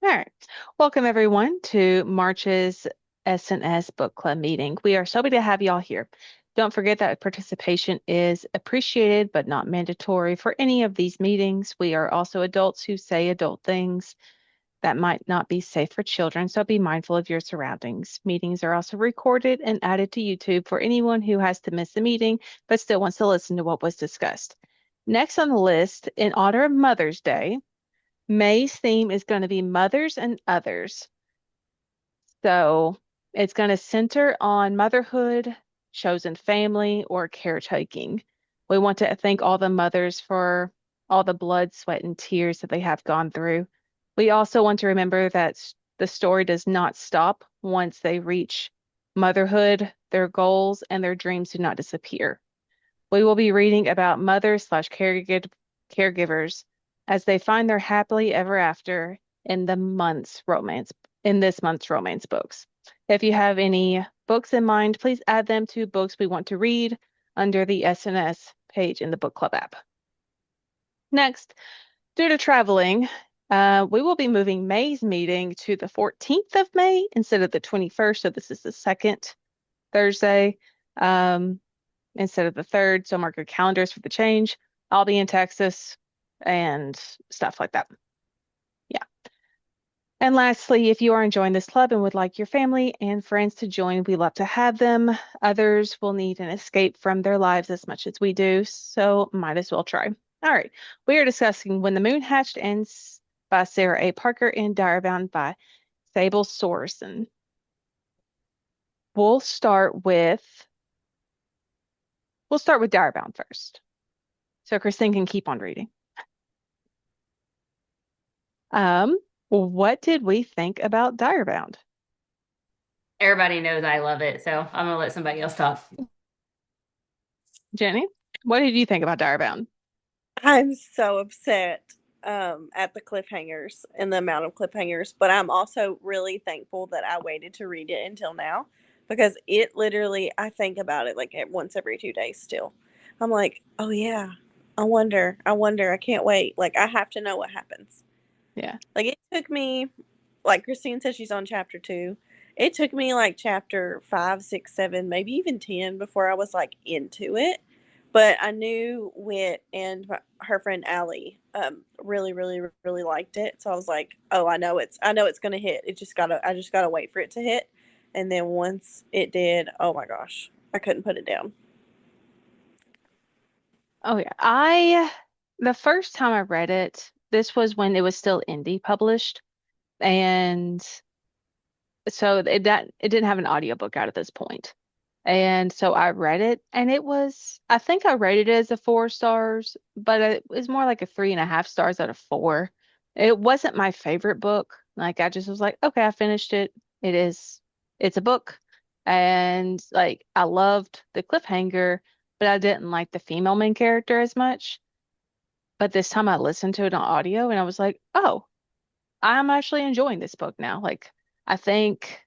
All right. Welcome everyone to March's S&S Book Club meeting. We are so happy to have y'all here. Don't forget that participation is appreciated but not mandatory for any of these meetings. We are also adults who say adult things that might not be safe for children, so be mindful of your surroundings. Meetings are also recorded and added to YouTube for anyone who has to miss the meeting but still wants to listen to what was discussed. Next on the list, in honor of Mother's Day, May's theme is going to be mothers and others. So it's going to center on motherhood, chosen family, or caretaking. We want to thank all the mothers for all the blood, sweat, and tears that they have gone through. We also want to remember that the story does not stop once they reach motherhood. Their goals and their dreams do not disappear. We will be reading about mothers slash caregivers as they find their happily ever after in the month's romance in this month's romance books. If you have any books in mind, please add them to books we want to read under the SNS page in the book club app. Next, due to traveling, we will be moving May's meeting to the 14th of May instead of the 21st. So this is the second Thursday. Instead of the third. So mark your calendars for the change. I'll be in Texas and stuff like that. Yeah. And lastly, if you are enjoying this club and would like your family and friends to join, we love to have them. Others will need an escape from their lives as much as we do, so might as well try. All right. We are discussing When the Moon Hatched Ends by Sarah A. Parker and Direbound by Sable Sorenson. We'll start with we'll start with Direbound first. So Christine can keep on reading. Um, what did we think about Direbound? Everybody knows I love it, so I'm gonna let somebody else talk. Jenny, what did you think about Direbound? I'm so upset at the cliffhangers and the amount of cliffhangers, but I'm also really thankful that I waited to read it until now because it literally, I think about it like once every 2 days still. I'm like, oh yeah, I can't wait. Like, I have to know what happens. Yeah. Like, it took me, like Christine said, she's on chapter two. It took me like chapter five, six, seven, maybe even 10 before I was like into it. But I knew Wit and her friend Allie really, really, really liked it. So I was like, oh, I know it's gonna hit. I just gotta wait for it to hit. And then once it did, oh my gosh, I couldn't put it down. Oh yeah. The first time I read it, this was when it was still indie published. And so it didn't have an audiobook out at this point. And so I read it and I think I rated it as a 4 stars, but it was more like a 3.5 stars out of 4. It wasn't my favorite book. Like I just was like, okay, I finished it. It's a book. And like I loved the cliffhanger, but I didn't like the female main character as much. But this time I listened to it on audio and I was like, oh, I'm actually enjoying this book now. Like I think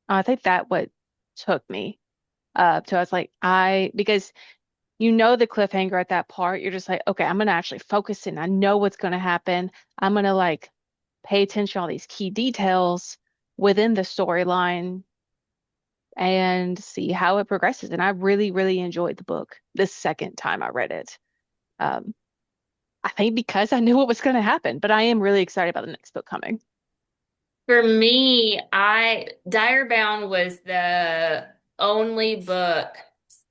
I think that what took me so I was like, because you know the cliffhanger at that part, you're just like, okay, I'm gonna actually focus in. I know what's gonna happen. I'm gonna like pay attention to all these key details within the storyline and see how it progresses. And I really, really enjoyed the book the second time I read it. Um, I think because I knew what was gonna happen, but I am really excited about the next book coming. For me, I Direbound was the only book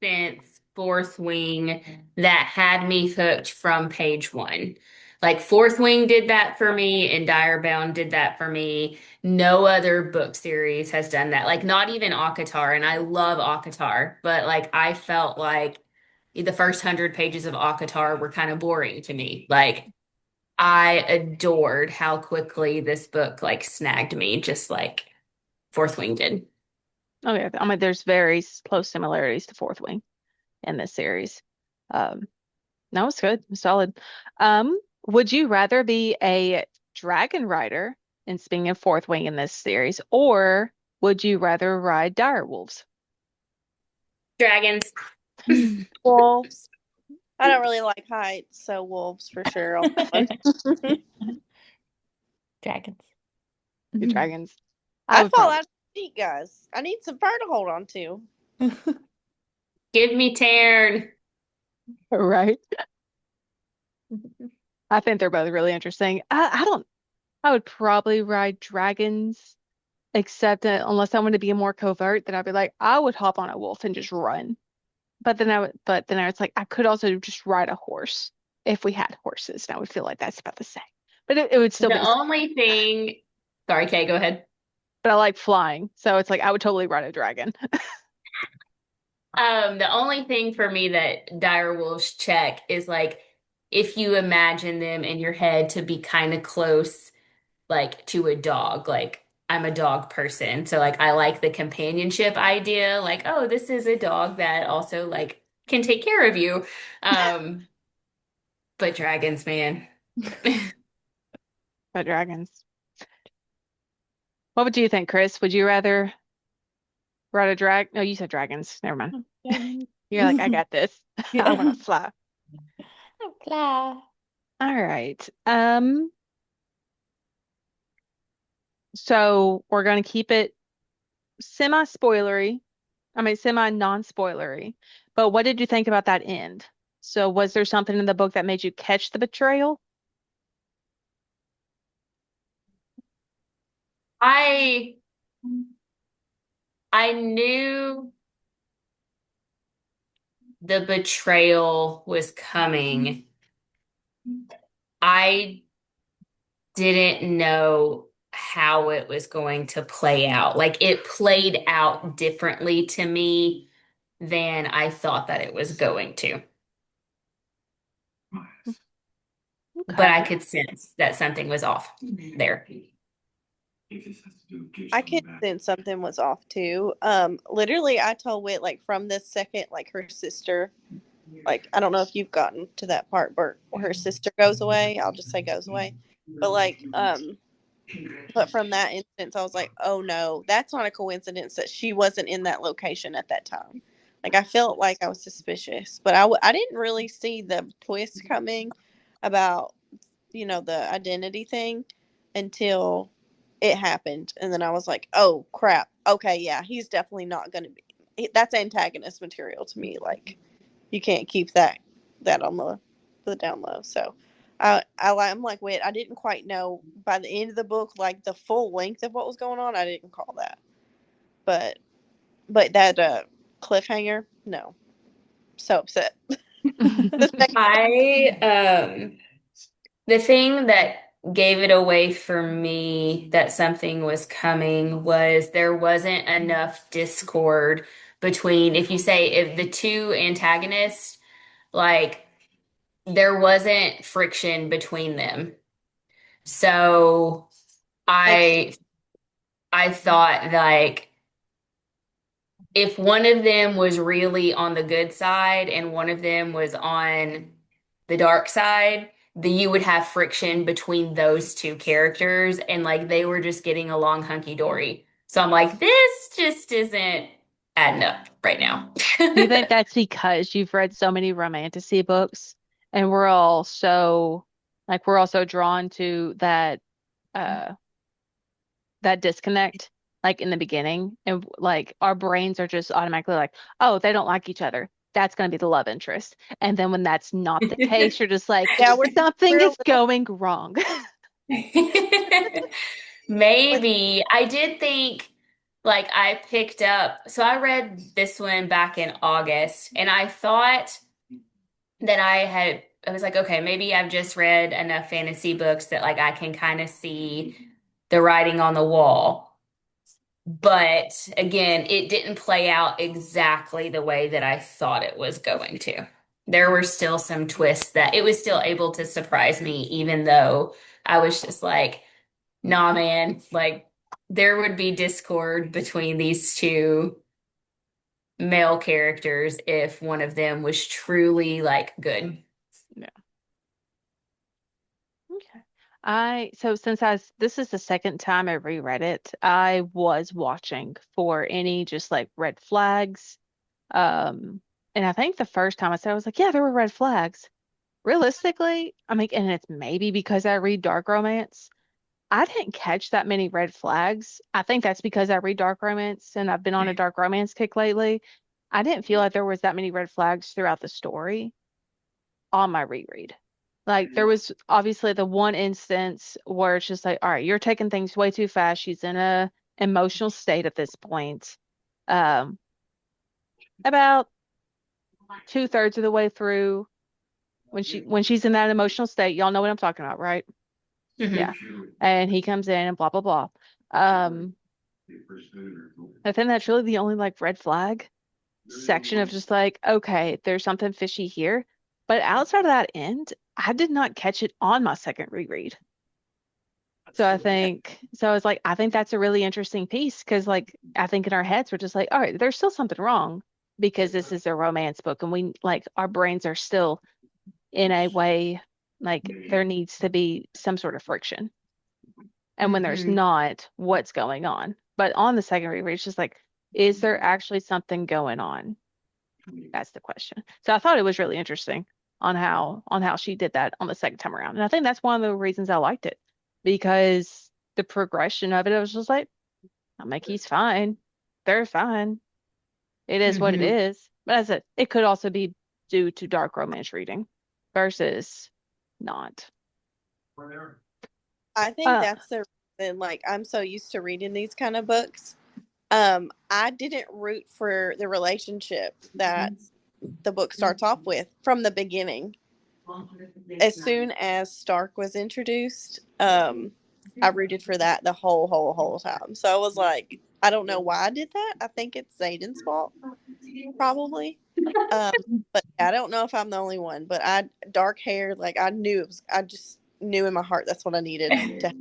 since Fourth Wing that had me hooked from page one. Like Fourth Wing did that for me, and Direbound did that for me. No other book series has done that. Like not even Akatar, and I love Akatar, but like I felt like the first 100 pages of Akatar were kind of boring to me. Like I adored how quickly this book like snagged me, just like Fourth Wing did. Oh yeah, I mean, there's very close similarities to Fourth Wing in this series. Um, No, it's good. Solid. Would you rather be a dragon rider in Spinning and Fourth Wing in this series, or would you rather ride dire wolves? Dragons. Wolves. I don't really like heights, so wolves for sure on that one. Dragons. Your dragons. I I'd would fall probably out of the seat, guys. I need some fur to hold on to. Give me Tarn. right. I think they're both really interesting. I don't. I would probably ride dragons, except unless I want to be more covert, then I'd be like, I would hop on a wolf and just run. But then I was like, I could also just ride a horse if we had horses, and I would feel like that's about the same. But it would still The be. only thing, sorry, Kay, go ahead. But I like flying, so it's like I would totally ride a dragon. The only thing for me that dire wolves check is like if you imagine them in your head to be kind of close, like to a dog. Like I'm a dog person, so like I like the companionship idea. Like, oh, this is a dog that also like can take care of you. Um, but dragons, man. But dragons. What would you think, Chris? Would you rather ride a drag? No, you said dragons. Never mind. You're like, I got this. I want Yeah. to fly. Blah. All right. So we're gonna keep it semi-spoilery. I mean, semi non-spoilery. But what did you think about that end? So was there something in the book that made you catch the betrayal? I I knew the betrayal was coming. I didn't know how it was going to play out. Like it played out differently to me than I thought that it was going to. But Okay. I could sense that something was off there. I could sense something was off too. Literally, I told Wit like from the second like her sister, like I don't know if you've gotten to that part, Bert, where her sister goes away. I'll just say goes away, but but from that instance, I was like, oh no, that's not a coincidence that she wasn't in that location at that time. Like I felt like I was suspicious, but I didn't really see the twist coming about the identity thing until it happened, and then I was like, oh crap, okay, yeah, he's definitely not going to be. That's antagonist material to me. Like you can't keep that on the down low. So I'm like, wait, I didn't quite know by the end of the book, like the full length of what was going on. I didn't call that, but that cliffhanger, no, so upset. The second, I the thing that gave it away for me that something was coming was there wasn't enough discord between if you say if the two antagonists like there wasn't friction between them. So that's I I thought like if one of them was really on the good side and one of them was on the dark side, you would have friction between those two characters and like they were just getting along hunky dory. So I'm like, this just isn't adding up right now. Do you think that's because you've read so many romantasy books and we're all so drawn to uh that disconnect like in the beginning and like our brains are just automatically like, oh, they don't like each other. That's going to be the love interest. And then when that's not the case, you're just like, yeah, something we're a is little going wrong. like Maybe I did think like I picked up, so I read this one back in August and I thought that I was like, okay, maybe I've just read enough fantasy books that like I can kind of see the writing on the wall. But again, it didn't play out exactly the way that I thought it was going to. There were still some twists that it was still able to surprise me, even though I was just like, nah, man, like there would be discord between these two male characters if one of them was truly like good. Yeah. Okay. So since this is the second time I reread it, I was watching for any just like red flags. Um, and I think the first time I said, I was like, yeah, there were red flags. Realistically, I mean, and it's maybe because I read dark romance. I didn't catch that many red flags. I think that's because I read dark romance and I've been on a dark romance kick lately. I didn't feel like there was that many red flags throughout the story on my reread. Like there was obviously the one instance where it's just like, all right, you're taking things way too fast. She's in a emotional state at this point. Um, about two-thirds of the way through when she's in that emotional state, y'all know what I'm talking about, right? Yeah. Mhm. And he comes in and blah blah blah. Um, I think that's really the only like red flag section of just like, okay, there's something fishy here. But outside of that end, I did not catch it on my second reread. So I was like, I think that's a really interesting piece because like I think in our heads we're just like, all right, there's still something wrong because this is a romance book and we like our brains are still in a way like there needs to be some sort of friction. And when there's Mhm. not, what's going on? But on the second reread, it's just like, is there actually something going on? That's the question. So I thought it was really interesting on how she did that on the second time around. And I think that's one of the reasons I liked it because the progression of it, I was just like, I'm like, he's fine. They're fine. It is what it Mhm. is. But as it could also be due to dark romance reading versus not. I think Uh, that's the reason, like, I'm so used to reading these kind of books. I didn't root for the relationship that the book starts off with from the beginning. As soon as Stark was introduced, I rooted for that the whole time. So I was like, I don't know why I did that. I think it's Zayden's fault, probably. Um, but I don't know if I'm the only one. But I dark hair, like I knew it was. I just knew in my heart that's what I needed to.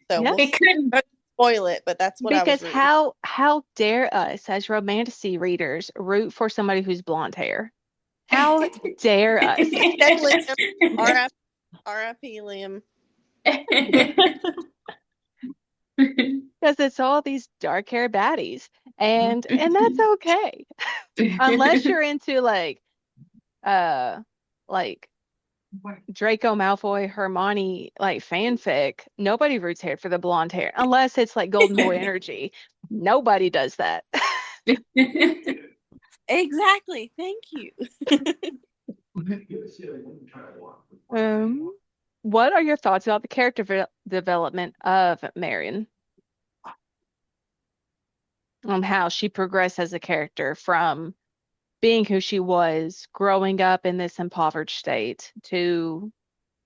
So yeah. we'll It couldn't. spoil it, but that's what I was Because rooting. how dare us as romantasy readers root for somebody who's blonde hair? How dare us? Okay, Liam. R.I.P. Liam. Because it's all these dark hair baddies. And that's okay. Unless you're into uh like Draco Malfoy, Hermione like fanfic, nobody roots hair for the blonde hair unless it's like Golden Boy energy. Nobody does that. Exactly. Thank you. Um, what are your thoughts about the character development of Marion? On how she progressed as a character from being who she was, growing up in this impoverished state, to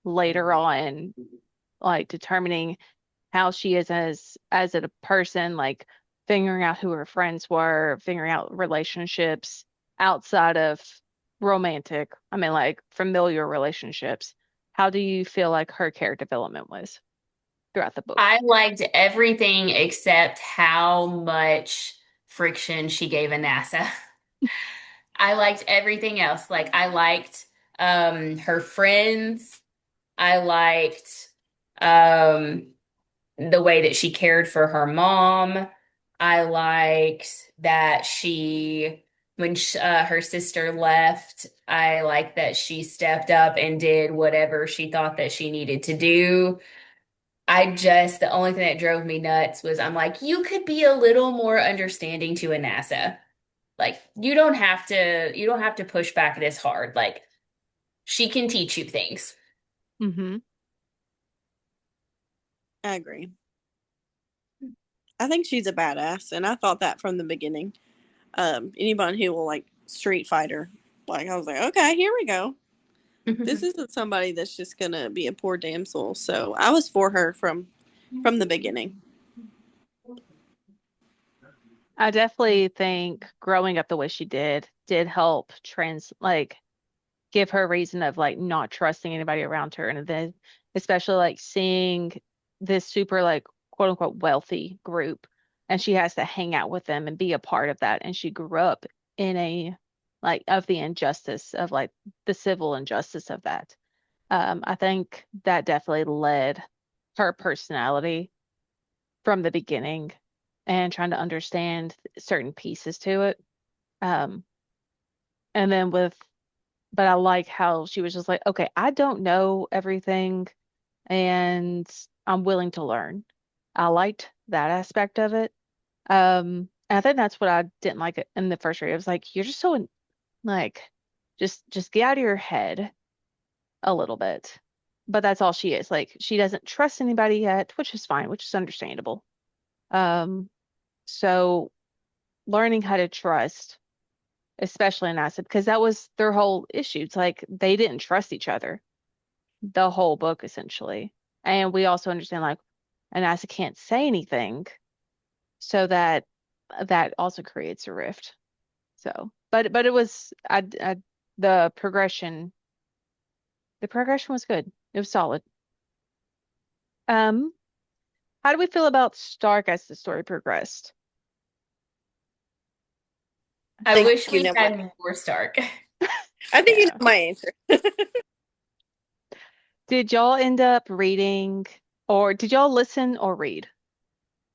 later on, like determining how she is as a person, like figuring out who her friends were, figuring out relationships outside of romantic, I mean like familiar relationships. How do you feel like her character development was throughout the book? I liked everything except how much friction she gave Anassa. I liked everything else. Like I liked her friends. I liked um the way that she cared for her mom. I liked that when her sister left, I liked that she stepped up and did whatever she thought that she needed to do. The only thing that drove me nuts was I'm like, you could be a little more understanding to Anassa. Like, you don't have to push back this hard. Like, she can teach you things. Mm-hmm. I agree. I think she's a badass, and I thought that from the beginning. Anybody who will like Street Fighter, like I was like, okay, here we go. This isn't somebody that's just gonna be a poor damsel. So I was for her from the beginning. I definitely think growing up the way she did help give her a reason of like not trusting anybody around her. And then especially like seeing this super like quote unquote wealthy group and she has to hang out with them and be a part of that. And she grew up in a like of the injustice of like the civil injustice of that. I think that definitely led her personality from the beginning and trying to understand certain pieces to it. Um, and then with but I like how she was just like, okay, I don't know everything, and I'm willing to learn. I liked that aspect of it. And I think that's what I didn't like it in the first read. It was like you're just so like just get out of your head a little bit. But that's all she is. Like she doesn't trust anybody yet, which is fine, which is understandable. Um, so learning how to trust, especially in acid, because that was their whole issue. It's like they didn't trust each other the whole book essentially. And we also understand like an acid can't say anything, so that also creates a rift. So, but it was the progression the progression was good. It was solid. Um, how do we feel about Stark as the story progressed? I think wish you we know my. had more Stark. I think you know Yeah. my answer. Did y'all end up reading or did y'all listen or read?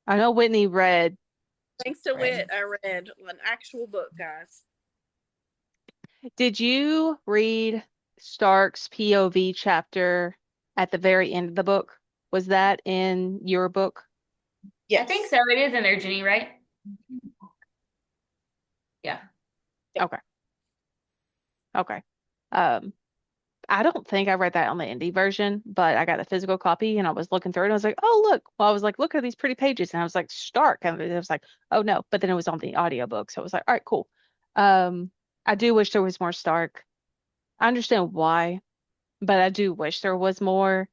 I know Whitney read. Thanks to Right. Wit, I read an actual book, guys. Did you read Stark's POV chapter at the very end of the book? Was that in your book? I think Yes. so. It is in there, Jenny, right? Yeah. Okay. Okay. Um, I don't think I read that on the indie version, but I got a physical copy and I was looking through it and I was like, oh, look. Well, I was like, look at these pretty pages. And I was like, Stark. And it was like, oh, no. But then it was on the audiobook. So I was like, all right, cool. Um, I do wish there was more Stark. I understand why, but I do wish there was more.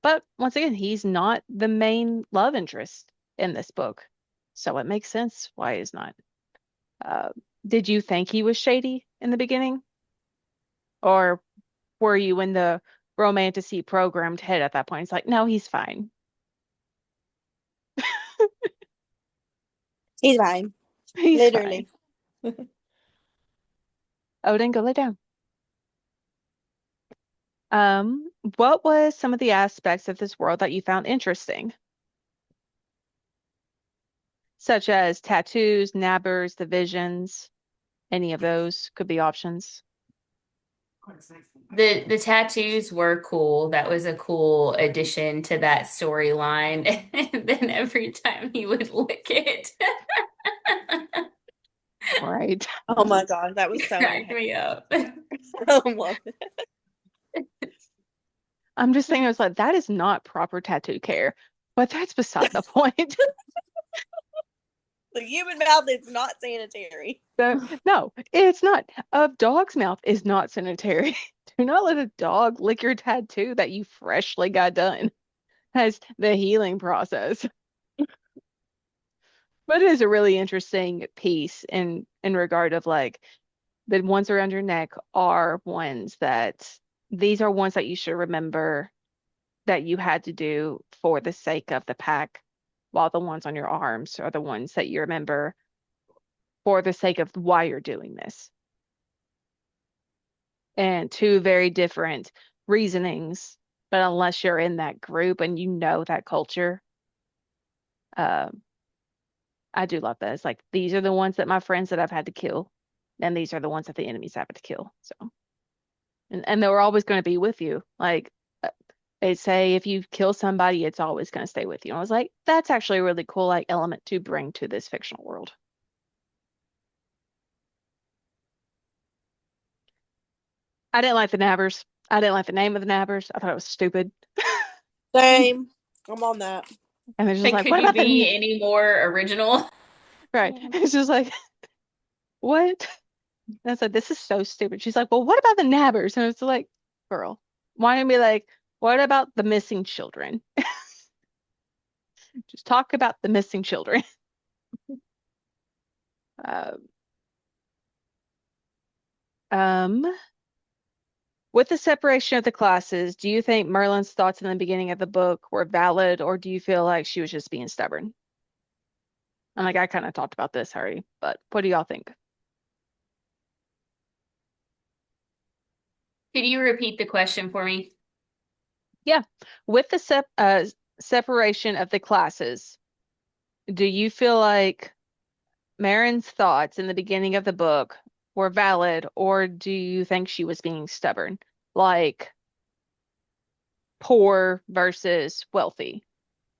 But once again, he's not the main love interest in this book. So it makes sense why he's not. Uh, did you think he was shady in the beginning? Or were you in the romantasy programmed head at that point? It's like, no, he's fine. He's fine. He's fine. Literally. Odin, go lay down. Um, what was some of the aspects of this world that you found interesting? Such as tattoos, nabbers, the visions, any of those could be options. The tattoos were cool. That was a cool addition to that storyline. And then every time he would lick it, Right. Oh my god, that was it so cracked entertaining. me up. I love it. I'm just thinking, I was like, that is not proper tattoo care, but that's beside the point. The human mouth is not sanitary. No, it's not. A dog's mouth is not sanitary. Do not let a dog lick your tattoo that you freshly got done. As the healing process. But it is a really interesting piece in regard of like the ones around your neck are ones that these are ones that you should remember that you had to do for the sake of the pack, while the ones on your arms are the ones that you remember for the sake of why you're doing this. And two very different reasonings, but unless you're in that group and you know that culture, um, I do love that. It's like these are the ones that my friends that I've had to kill, and these are the ones that the enemies have to kill. So, and they're always going to be with you. Like they say, if you kill somebody, it's always going to stay with you. And I was like, that's actually a really cool like element to bring to this fictional world. I didn't like the Nabbers. I didn't like the name of the Nabbers. I thought it was stupid. Same. I'm on that. And they're just Like, like, could what you about the be any more original? right? It's just like, what? And I was like, this is so stupid. She's like, well, what about the Nabbers? And it's like, girl, why don't you be like, what about the missing children? Just talk about the missing children. Um, um, with the separation of the classes, do you think Merlin's thoughts in the beginning of the book were valid, or do you feel like she was just being stubborn? And like I kind of talked about this already, but what do y'all think? Could you repeat the question for me? Yeah, with the separation of the classes, do you feel like Marin's thoughts in the beginning of the book were valid, or do you think she was being stubborn? Like, poor versus wealthy,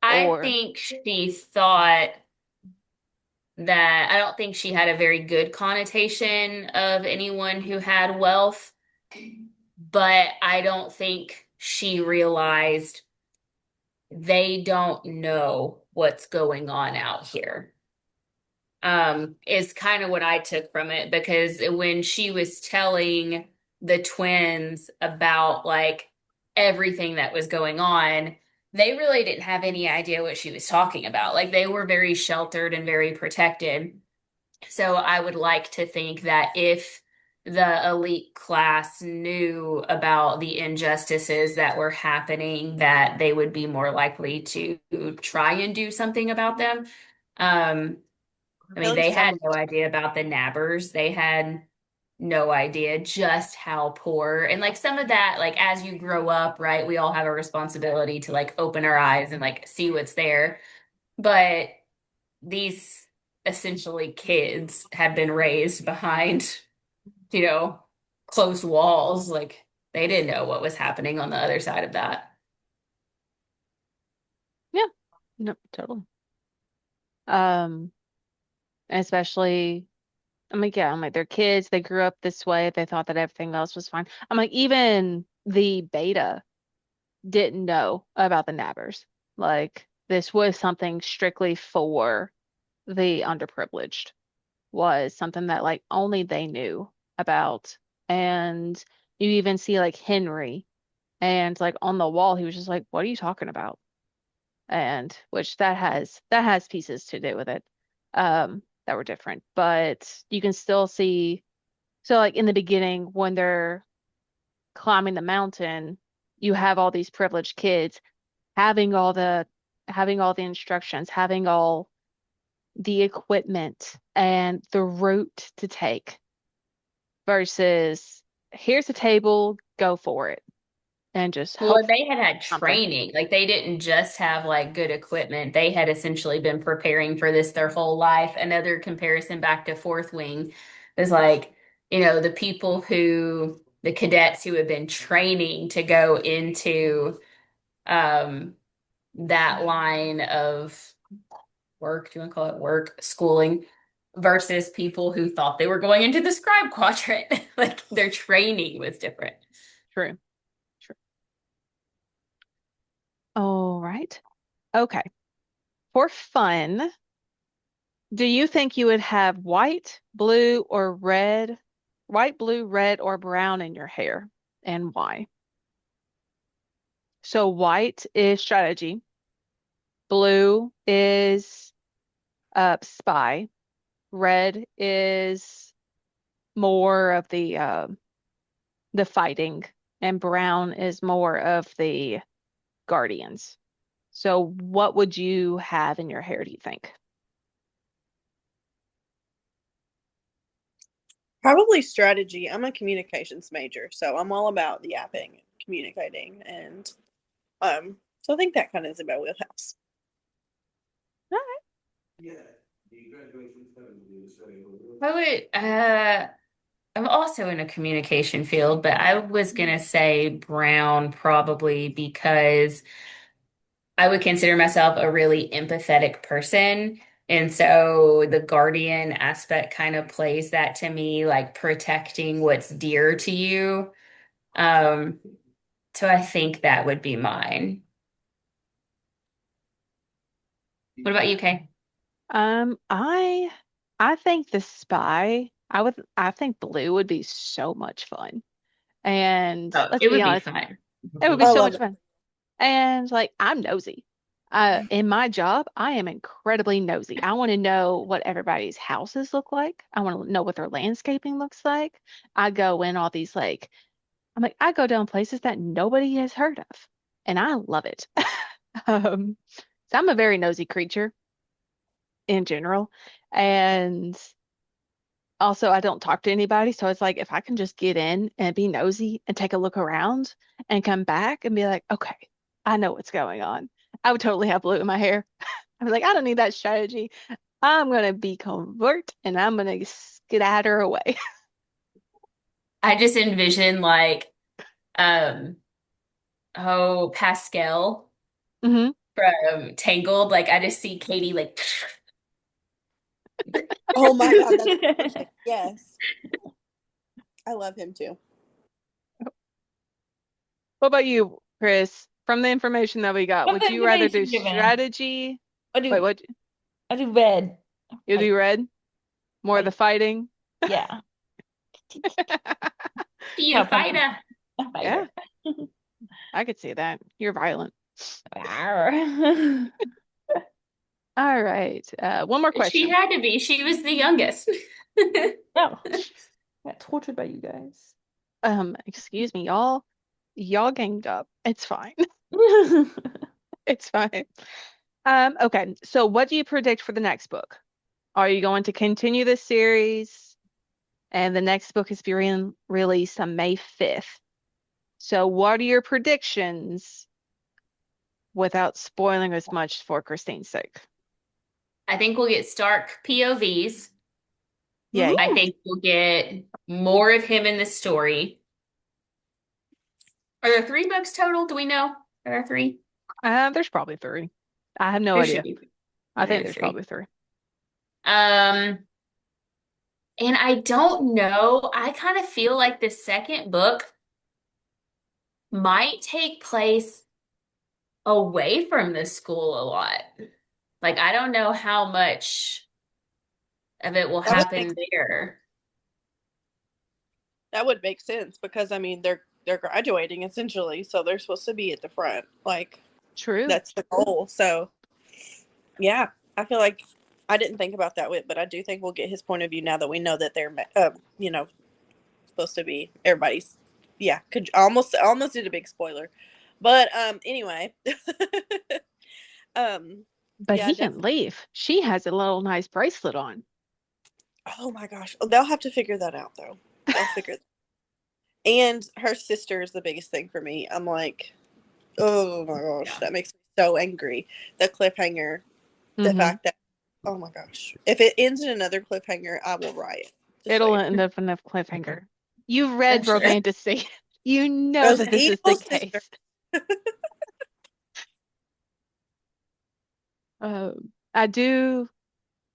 I or think she thought that I don't think she had a very good connotation of anyone who had wealth, but I don't think she realized they don't know what's going on out here. Is kind of what I took from it because when she was telling the twins about like everything that was going on, they really didn't have any idea what she was talking about. Like they were very sheltered and very protected. So I would like to think that if the elite class knew about the injustices that were happening, that they would be more likely to try and do something about them. Um, I At mean, they least some had of no idea about the nabbers. They had no idea just how poor. And like some of that, like as you grow up, right, we all have a responsibility to like open our eyes and like see what's there. But these essentially kids had been raised behind, you know, closed walls. Like they didn't know what was happening on the other side of that. yeah, no, totally. Um, especially, I'm like, yeah, I'm like, they're kids, they grew up this way, they thought that everything else was fine. I'm like, even the beta didn't know about the nabbers. Like, this was something strictly for the underprivileged, was something that like only they knew about. And you even see like Henry and like on the wall, he was just like, what are you talking about? And which that has pieces to do with it that were different, but you can still see, so like in the beginning when they're climbing the mountain, you have all these privileged kids having all the having all the instructions, having all the equipment and the route to take versus here's a table, go for it, and just Well, hope for they had had something. training. Like they didn't just have like good equipment. They had essentially been preparing for this their whole life. Another comparison back to Fourth Wing is like, the people the cadets who had been training to go into um that line of work, do you want to call it work, schooling, versus people who thought they were going into the scribe quadrant. Like their training was different. True. True. All right. Okay. For fun, do you think you would have white, blue, or red, white, blue, red, or brown in your hair, and why? So white is strategy, blue is spy, red is more of the fighting, and brown is more of the guardians. So what would you have in your hair, do you think? probably strategy. I'm a communications major, so I'm all about the yapping, communicating, and so I think that kind of is about wheelhouse. I would, I'm also in a communication field, but I was gonna say brown probably because I would consider myself a really empathetic person. And so the guardian aspect kind of plays that to me, like protecting what's dear to you. Um, so I think that would be mine. What about you, Kay? I think the spy, I think blue would be so much fun. And Oh, let's it be would be honest, fun. it would be I so love much it. fun. And like I'm nosy. In my job, I am incredibly nosy. I want to know what everybody's houses look like. I want to know what their landscaping looks like. I go in all these like I go down places that nobody has heard of, and I love it. Um, so I'm a very nosy creature in general. And also, I don't talk to anybody. So it's like if I can just get in and be nosy and take a look around and come back and be like, okay, I know what's going on. I would totally have blue in my hair. I was like, I don't need that strategy. I'm going to be covert and I'm going to skedatter away. I just envision like um oh, Pascal Hmm. from Tangled. Like I just see Katie like Oh my God, that's perfect. Yes, I love him too. What about you, Chris? From the information that we got, What would the you rather do information given? strategy? I Wait, do what? I do red. You Fight, do red? More of the fight. fighting? Yeah. she a No, punching. fighter. A Yeah, fighter. I could see that. You're violent. Arr. All right. One more She question. had to be. She was the youngest. No. I got tortured by you guys. Excuse me, y'all. Y'all ganged up. It's fine. It's fine. Okay. So what do you predict for the next book? Are you going to continue this series? And the next book is being released on May 5th. So what are your predictions without spoiling as much for Christine's sake? I think we'll get Stark POVs. Yay. I Ooh. think we'll get more of him in the story. Are there 3 books total? Do we know? Are there three? There's probably three. I have no There should idea. be. I I think think there's there's probably three. three. Um, and I don't know. I kind of feel like the second book might take place away from the school a lot. Like, I don't know how much of it will That would make happen there. that would make sense because I mean they're graduating essentially, so they're supposed to be at the front. Like True. that's the goal. So yeah, I feel like I didn't think about that with, but I do think we'll get his point of view now that we know that they're you know supposed to be everybody's. Yeah, could almost did a big spoiler, but anyway, um But yeah, he can definitely. leave. She has a little nice bracelet on. Oh my gosh, they'll have to figure that out though. They'll figure. And her sister is the biggest thing for me. I'm like, oh my gosh, Yeah. that makes me so angry. The cliffhanger, the Hmm. fact that, oh my gosh, if it ends in another cliffhanger, I will riot. Just It'll saying. end up in a cliffhanger. You I'm read sure. Romanticy. You know Those that this is the evil sisters. case. I do.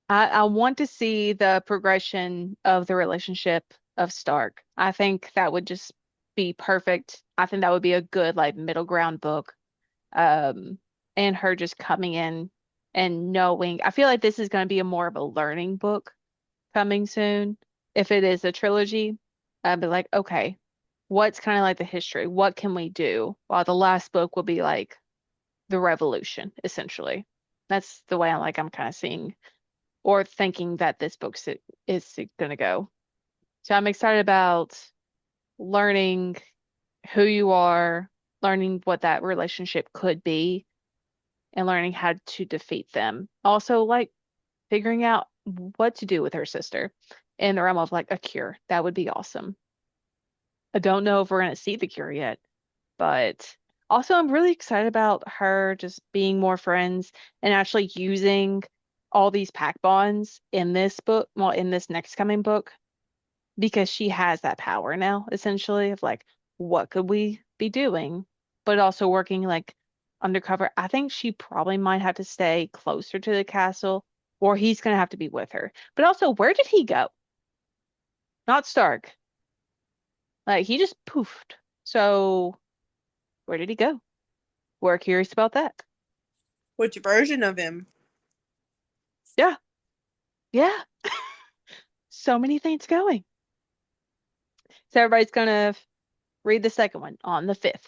I want to see the progression of the relationship of Stark. I think that would just be perfect. I think that would be a good like middle ground book. Um, and her just coming in and knowing. I feel like this is going to be a more of a learning book coming soon. If it is a trilogy, I'd be like, okay, what's kind of like the history? What can we do? While the last book will be like the revolution, essentially. That's the way I'm kind of seeing or thinking that this book is going to go. So I'm excited about learning who you are, learning what that relationship could be, and learning how to defeat them. Also, like figuring out what to do with her sister in the realm of like a cure. That would be awesome. I don't know if we're going to see the cure yet, but also I'm really excited about her just being more friends and actually using all these pack bonds in this book, well, in this next coming book, because she has that power now, essentially, of like, what could we be doing? But also working like undercover. I think she probably might have to stay closer to the castle, or he's gonna have to be with her. But also, where did he go? Not Stark. Like he just poofed. So where did he go? We're curious about that. Which version of him? Yeah, yeah. So many things going. So everybody's gonna read the second one on the 5th.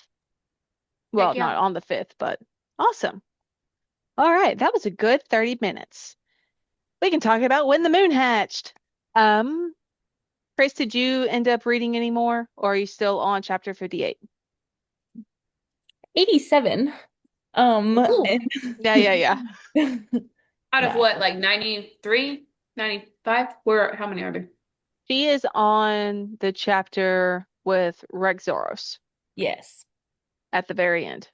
Well, Heck yeah. not on the 5th, but awesome. All right, that was a good 30 minutes. We can talk about when the moon hatched. Um, Chris, did you end up reading any more, or are you still on chapter 58? 87. Ooh. And Yeah, yeah, yeah. Out of yeah. what, like 93, 95? Where, how many are there? She is on the chapter with Rexoros Yes. at the very end.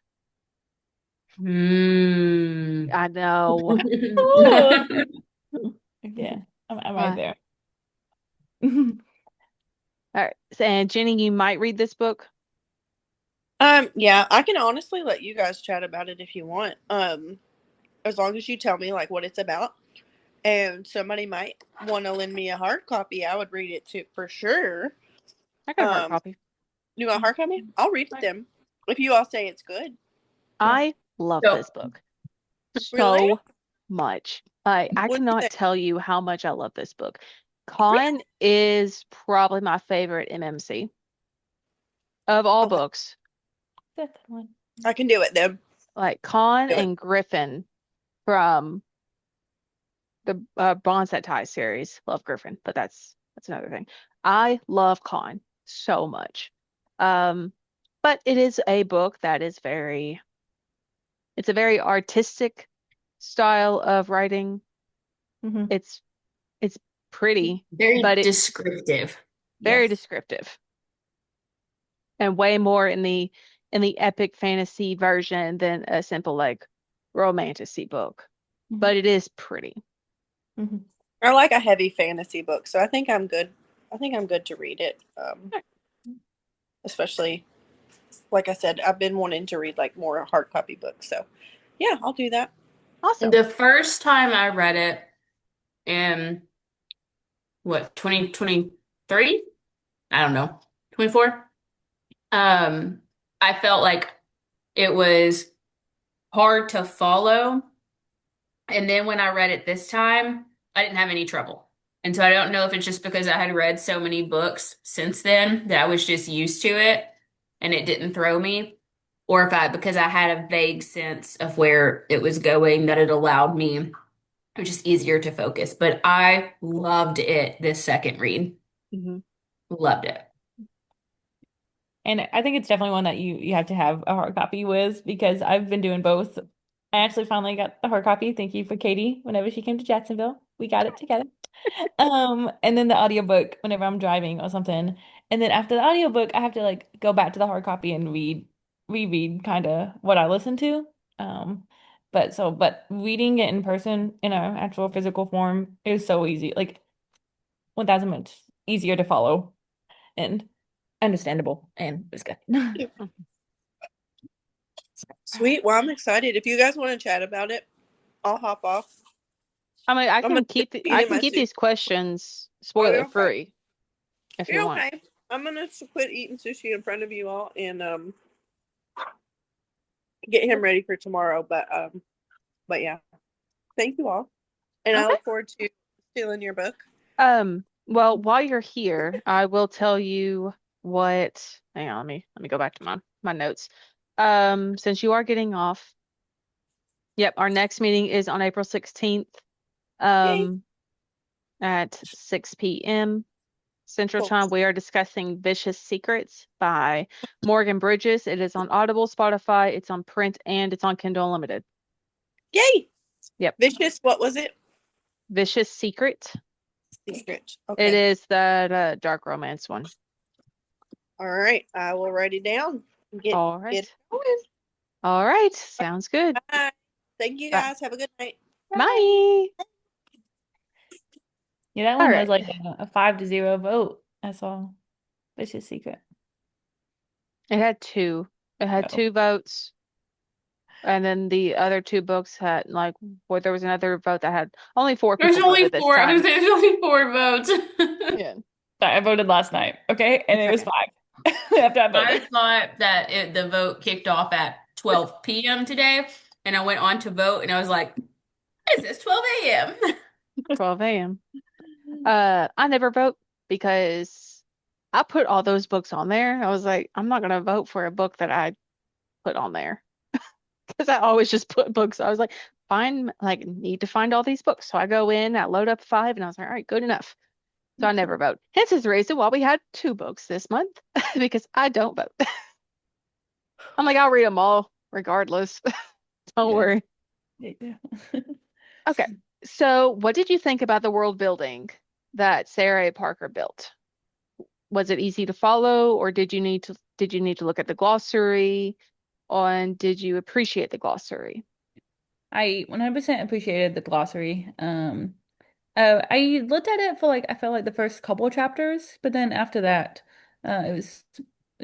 Hmm. I know. Ooh. Yeah. I'm right Uh, there. all right. And Jenny, you might read this book. Yeah, I can honestly let you guys chat about it if you want. As long as you tell me like what it's about. And somebody might want to lend me a hard copy, I would read it too for sure. I got a hard copy. You want a hard copy? I'll read it them if you all say it's good. Yeah. I love So this book Really? so much. I What do you cannot think? tell you how much I love this book. Con is probably my favorite MMC of all Okay, books. That's one. I can do it then. Like Con Do it. and Griffin from the Bonds That Tie series. Love Griffin, but that's another thing. I love Con so much. Um, but it is a book that is it's a very artistic style of writing. Hmm. It's it's pretty, very but it descriptive. very Yes. descriptive and way more in the epic fantasy version than a simple like romantasy book. Hmm. But it is pretty. Hmm. I like a heavy fantasy book, so I think I'm good. I think I'm good to read it. Especially like I said, I've been wanting to read like more hard copy books. So yeah, I'll do that. Awesome. The first time I read it in what, 2023? I don't know, 24. Um, I felt like it was hard to follow. And then when I read it this time, I didn't have any trouble. And so I don't know if it's just because I had read so many books since then that I was just used to it and it didn't throw me, or if I, because I had a vague sense of where it was going, that it allowed me, it was just easier to focus. But I loved it this second read. Hmm. Loved it. And I think it's definitely one that you have to have a hard copy with because I've been doing both. I actually finally got the hard copy. Thank you for Katie. Whenever she came to Jacksonville, we got it together. And then the audiobook whenever I'm driving or something. And then after the audiobook, I have to like go back to the hard copy and reread kind of what I listened to. But reading it in person in an actual physical form is so easy. Like 1000 much easier to follow and understandable and it's good. Sweet. Well, I'm excited. If you guys want to chat about it, I'll hop off. I mean, I'm gonna eat I in can my keep sushi. these questions Oh, spoiler you're okay. free if you You're want. okay. I'm gonna quit eating sushi in front of you all and get him ready for tomorrow. But yeah, thank you all, and I Okay. look forward to stealing your book. Well, while you're here, I will tell you what, hang on, let me go back to my notes. Since you are getting off, yep, our next meeting is on April 16th, Yay! um, at 6 p.m. Central Cool. Time. We are discussing Vicious Secrets by Morgan Bridges. It is on Audible, Spotify, it's on print, and it's on Kindle Unlimited. Yay! Yep. Vicious. What was it? Vicious Secret. Secret. It Okay. is that dark romance one. All right. I will write it down. All Get right. going. All right. Sounds good. Bye. Thank you Bye. guys. Have a good night. Right. Bye. Yeah, that All one was right. like a 5-0 vote. I saw Vicious Secret. It had two. It had Oh. two votes. And then the other two books had like where there was another vote that had only four There's people only voted this four. I was time. gonna say there's only four votes. Yeah. Sorry, I voted last night. Okay, and It's it was okay. 5 after I I voted. thought that the vote kicked off at 12 p.m. today, and I went on to vote, and I was like, "What is this, 12 a.m.?" 12 a.m. I never vote because I put all those books on there. I was like, I'm not gonna vote for a book that I put on there because I always just put books. I was like, need to find all these books. So I go in, I load up five, and I was like, all right, good enough. So I never vote. Hence is the reason why we had two books this month because I don't vote. I'm like, I'll read them all regardless. Don't Yeah. worry. Yeah. Okay. So what did you think about the world building that Sarah A. Parker built? Was it easy to follow, or did you need to look at the glossary? And did you appreciate the glossary? I 100% appreciated the glossary. I looked at it for I felt like the first couple of chapters, but then after that, it was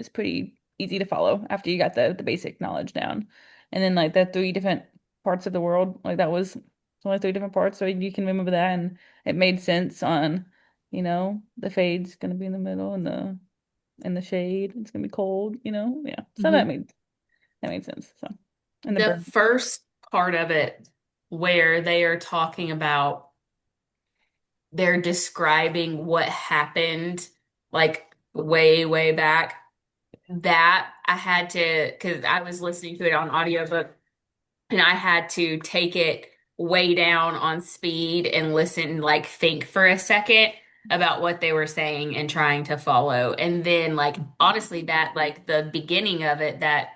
pretty easy to follow after you got the basic knowledge down. And then like the three different parts of the world, like that was only three different parts, so you can remember that, and it made sense on, the fade's gonna be in the middle, and the shade, it's gonna be cold, yeah. So Hmm. that made sense. So, and the The burn. first part of it where they are talking about, they're describing what happened like way, way back. That I had to, because I was listening to it on audiobook, and I had to take it way down on speed and listen, like think for a second about what they were saying and trying to follow. And then like honestly that like the beginning of it, that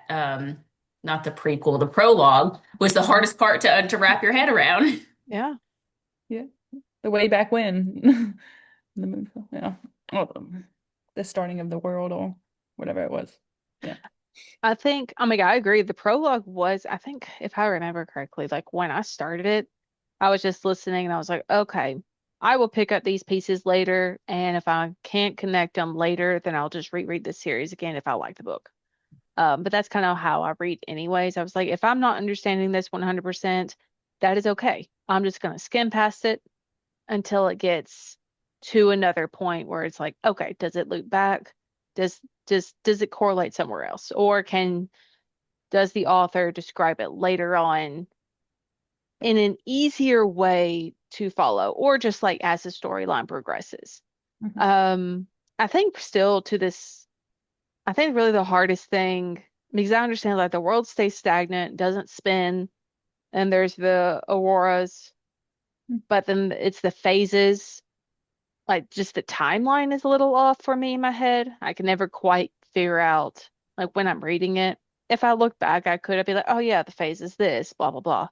not the prequel, the prologue was the hardest part to wrap your head around. Yeah. Yeah, the way back when. The moon, yeah. Oh, the starting of the world or whatever it was. Yeah. I think, oh my God, I agree. The prologue was, I think, if I remember correctly, like when I started it, I was just listening and I was like, okay, I will pick up these pieces later. And if I can't connect them later, then I'll just reread the series again if I like the book. But that's kind of how I read anyways. I was like, if I'm not understanding this 100%, that is okay. I'm just going to skim past it until it gets to another point where it's like, okay, does it loop back? Does does it correlate somewhere else? Or does the author describe it later on in an easier way to follow, or just like as the storyline progresses? Mhm. Um, I think still to this, I think really the hardest thing, because I understand like the world stays stagnant, doesn't spin, and there's the auroras, but then it's the phases, like just the timeline is a little off for me in my head. I can never quite figure out like when I'm reading it. If I look back, I could be like, oh yeah, the phase is this, blah blah blah.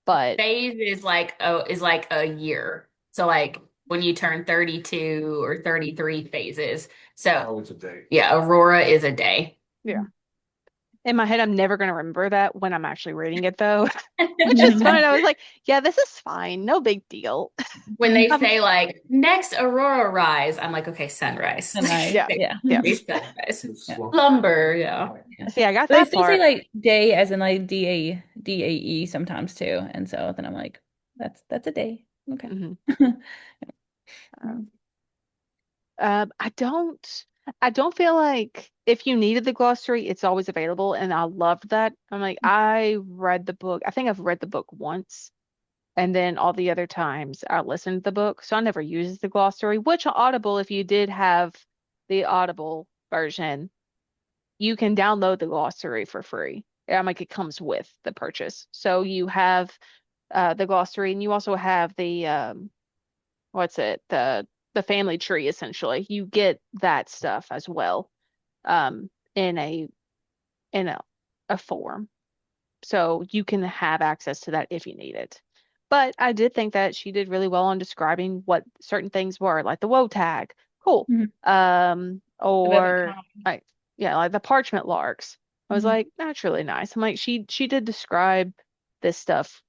But Phase is like a year. So like when you turn 32 or 33 phases. So Oh, it's a day. yeah, Aurora is a day. yeah, in my head, I'm never gonna remember that when I'm actually reading it though, which is fine. I was like, yeah, this is fine, no big deal. When they Um, say like next Aurora rise, I'm like, okay, sunrise. Nice. yeah, Yeah. yeah. Next sunrise. Yeah. Slumber, yeah. Yeah. See, I got But they that still say part. like day as in like DAE sometimes too. And so then I'm like, that's a day. Okay. Hmm. Mm. I don't feel like if you needed the glossary, it's always available, and I loved that. I'm like, I read the book. I think I've read the book once, and then all the other times I listened to the book, so I never used the glossary. Which on Audible, if you did have the Audible version, you can download the glossary for free. Like it comes with the purchase, so you have the glossary, and you also have the what's it the family tree essentially. You get that stuff as well in a form, so you can have access to that if you need it. But I did think that she did really well on describing what certain things were, like the woe tag, cool, Mhm. The velvet or count. like yeah, like the parchment larks. I was Mhm. like, that's really nice. I'm like, she did describe this stuff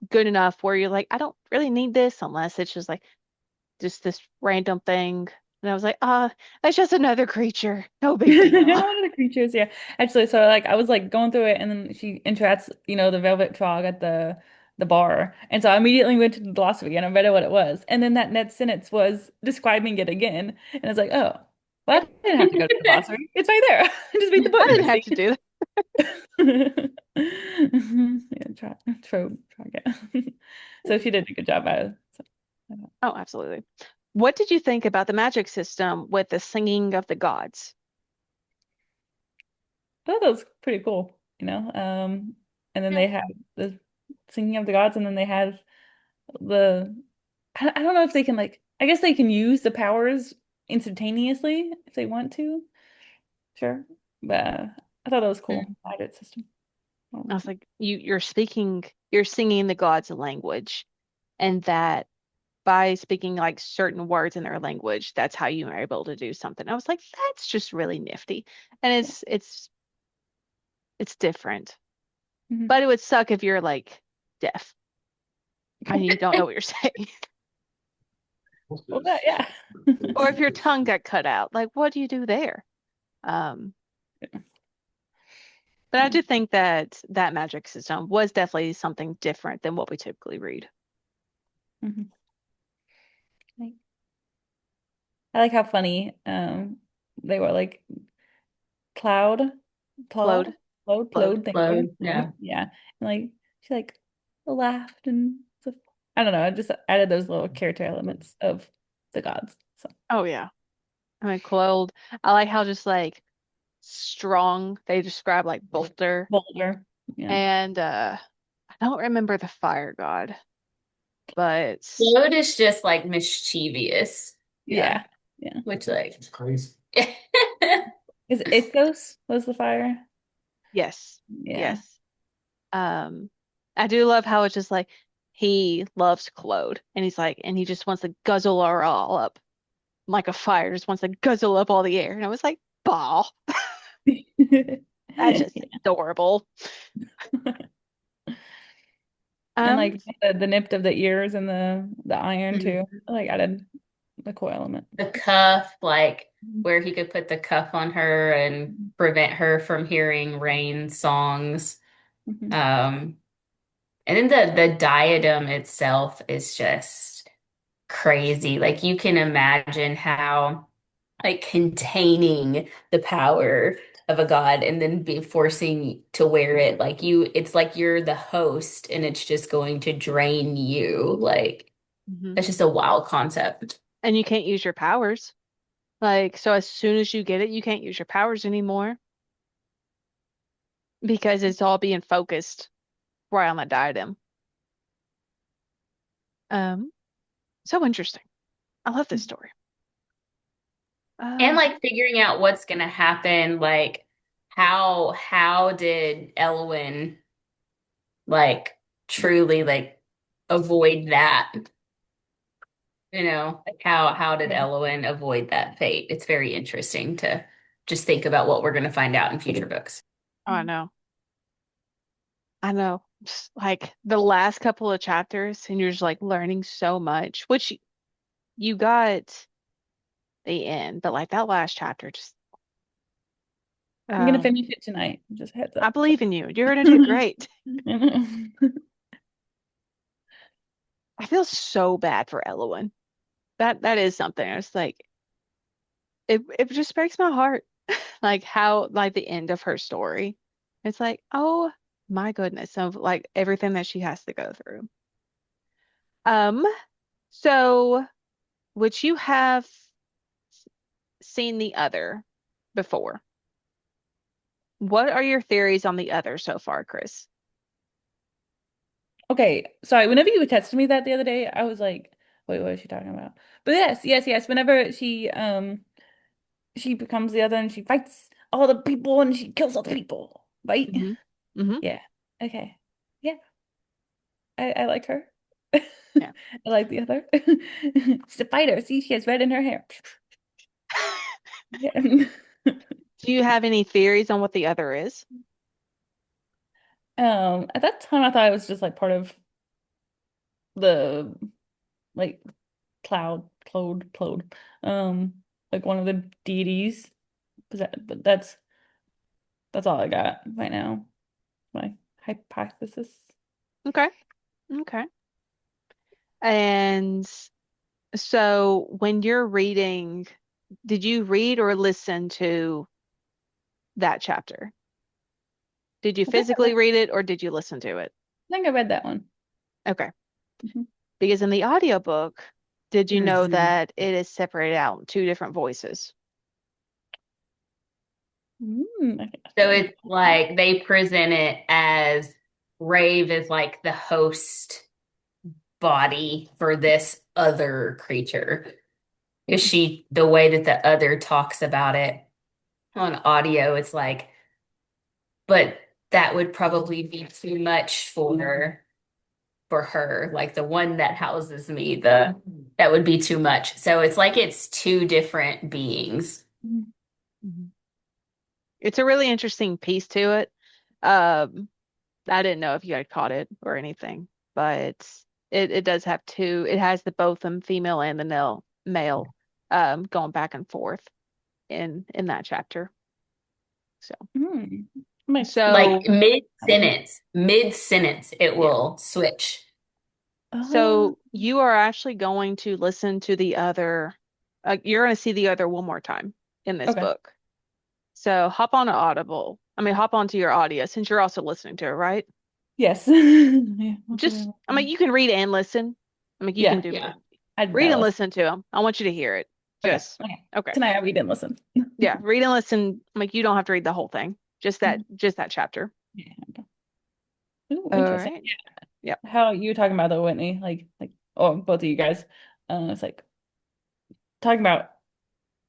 good enough where you're like, I don't really need this unless it's just this random thing. And I was like, that's just another creature. No big deal. One of the creatures, yeah. Actually, so like I was like going through it, and then she interacts, the velvet frog at the bar, and so I immediately went to the glossary and I read what it was, and then that next sentence was describing it again, and I was like, oh, well, I didn't have to go to the glossary. It's right there. Just read the book, I didn't have Christy. to do that. Yeah, try again. So she did a good job at it. So, Oh, absolutely. What did you think about the magic system with the singing of the gods? I thought that was pretty cool, and then they have the singing of the gods, and then they have the I don't know if they can like I guess they can use the powers instantaneously if they want to. Sure. But I thought that was cool. I did system. I was like, you're singing the gods' language, and that by speaking like certain words in their language, that's how you are able to do something. I was like, that's just really nifty. And Yeah. it's different. Mhm. But it would suck if you're like deaf and you don't know what you're saying. Well, that, yeah. Or if your tongue got cut out. Like, what do you do there? Um, but I do think that that magic system was definitely something different than what we typically read. Mhm. Like, I like how funny they were like Cloud, Claude, Flowed, flowed. Thank you. Load, Claude, yeah. yeah. And like she like laughed and stuff. I don't know, I just added those little character elements of the gods. So Oh yeah. I mean, Clothed. I like how just like strong they describe like Bolter. Boulder. Yeah. And I don't remember the fire god, but Load is just like mischievous. Yeah. Yeah. Yeah. Which like It's crazy. Is Ithos was the fire? yes. Yeah. Yes. Um I do love how it's just like he loves Claude and he's like and he just wants to guzzle her all up like a fire just wants to guzzle up all the air. And I was like, ball. That's just adorable. And Um like the nip of the ears and the iron Mhm. too. I like added the cool element. The cuff, like where he could put the cuff on her and prevent her from hearing rain songs. Mhm. Um, and then the diadem itself is just crazy. Like you can imagine how like containing the power of a god and then be forcing to wear it like you it's like you're the host and it's just going to drain you. Like mhm. that's just a wild concept. And you can't use your powers. Like, so as soon as you get it, you can't use your powers anymore because it's all being focused right on the diadem. Um, so interesting. I love this story. And Um, like figuring out what's gonna happen, like how did Elwyn like truly like avoid that? You know, like how did Elwyn avoid that fate? It's very interesting to just think about what we're gonna find out in future books. oh, I know. I know. Just, like the last couple of chapters, and you're just like learning so much, which you got the end, but like that last chapter, just I'm gonna um, finish it tonight. Just heads I up. So. believe in you. You're gonna do great. I feel so bad for Elowen. That is something. It's like it just breaks my heart. Like how like the end of her story. It's like, oh my goodness, of like everything that she has to go through. Um, so would you have seen the other before? What are your theories on the other so far, Chris? Okay, sorry. Whenever you texted me that the other day, I was like, "Wait, what is she talking about?" But yes, yes, yes. Whenever she becomes the other and she fights all the people and she kills all the people, right? Mm-hmm. Mm-hmm. Yeah. Okay. Yeah, I like her. Yeah. I like the other. She's a fighter. See, she has red in her hair. Yeah. Do you have any theories on what the other is? At that time, I thought it was just like part of the like Claude, like one of the deities. But that's all I got right now. My hypothesis. Okay. Okay. And so when you're reading, did you read or listen to that chapter? Did you I think physically read it or did you listen to it? I read that one. Okay. Mhm. Because in the audiobook, did you know Mhm. that it is separated out in two different voices? Okay, So it's like they present it as Rave is like the host body for this other creature. Because the way that the other talks about it on audio, it's like, but that would probably be too much for her. Like the one that houses me, that would be too much. So it's like it's two different beings. Mhm. Mhm. It's a really interesting piece to it. Um, I didn't know if you had caught it or anything, but it does have two. It has the both them female and the male going back and forth in that chapter. So, Makes Like so, mid-sentence, it yeah. will switch. So you are actually going to listen to the other, you're going to see the other one more time in this okay. book. So hop on to Audible. I mean, hop onto your audio since you're also listening to it, right? Yes. Yeah. Just, I mean, you can read and listen. I mean, you can Yeah. do Yeah. read I and listen. listen to them. I want you to hear it. Okay. Just, Okay. okay. Tonight I read and listen. Yeah, read and listen. Like you don't have to read the whole thing. Just that chapter. Yeah. Ooh, All interesting. right. Yep. How you were talking about the Whitney, oh, both of you guys, it's like talking about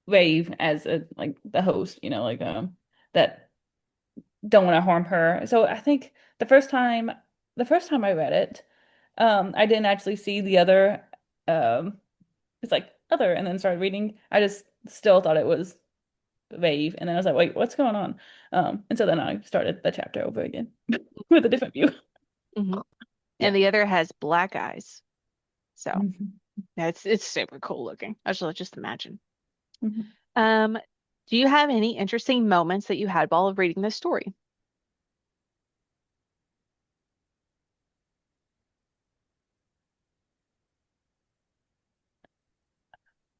Rave as the host, that don't want to harm her. So I think the first time I read it, I didn't actually see the other, it's like other, and then started reading. I just still thought it was Rave, and then I was like, wait, what's going on? And so then I started the chapter over again with a different view. hmm Yeah. And the other has black eyes. So Mhm. yeah, it's super cool looking. I just imagine. Mhm. Um, do you have any interesting moments that you had while reading this story?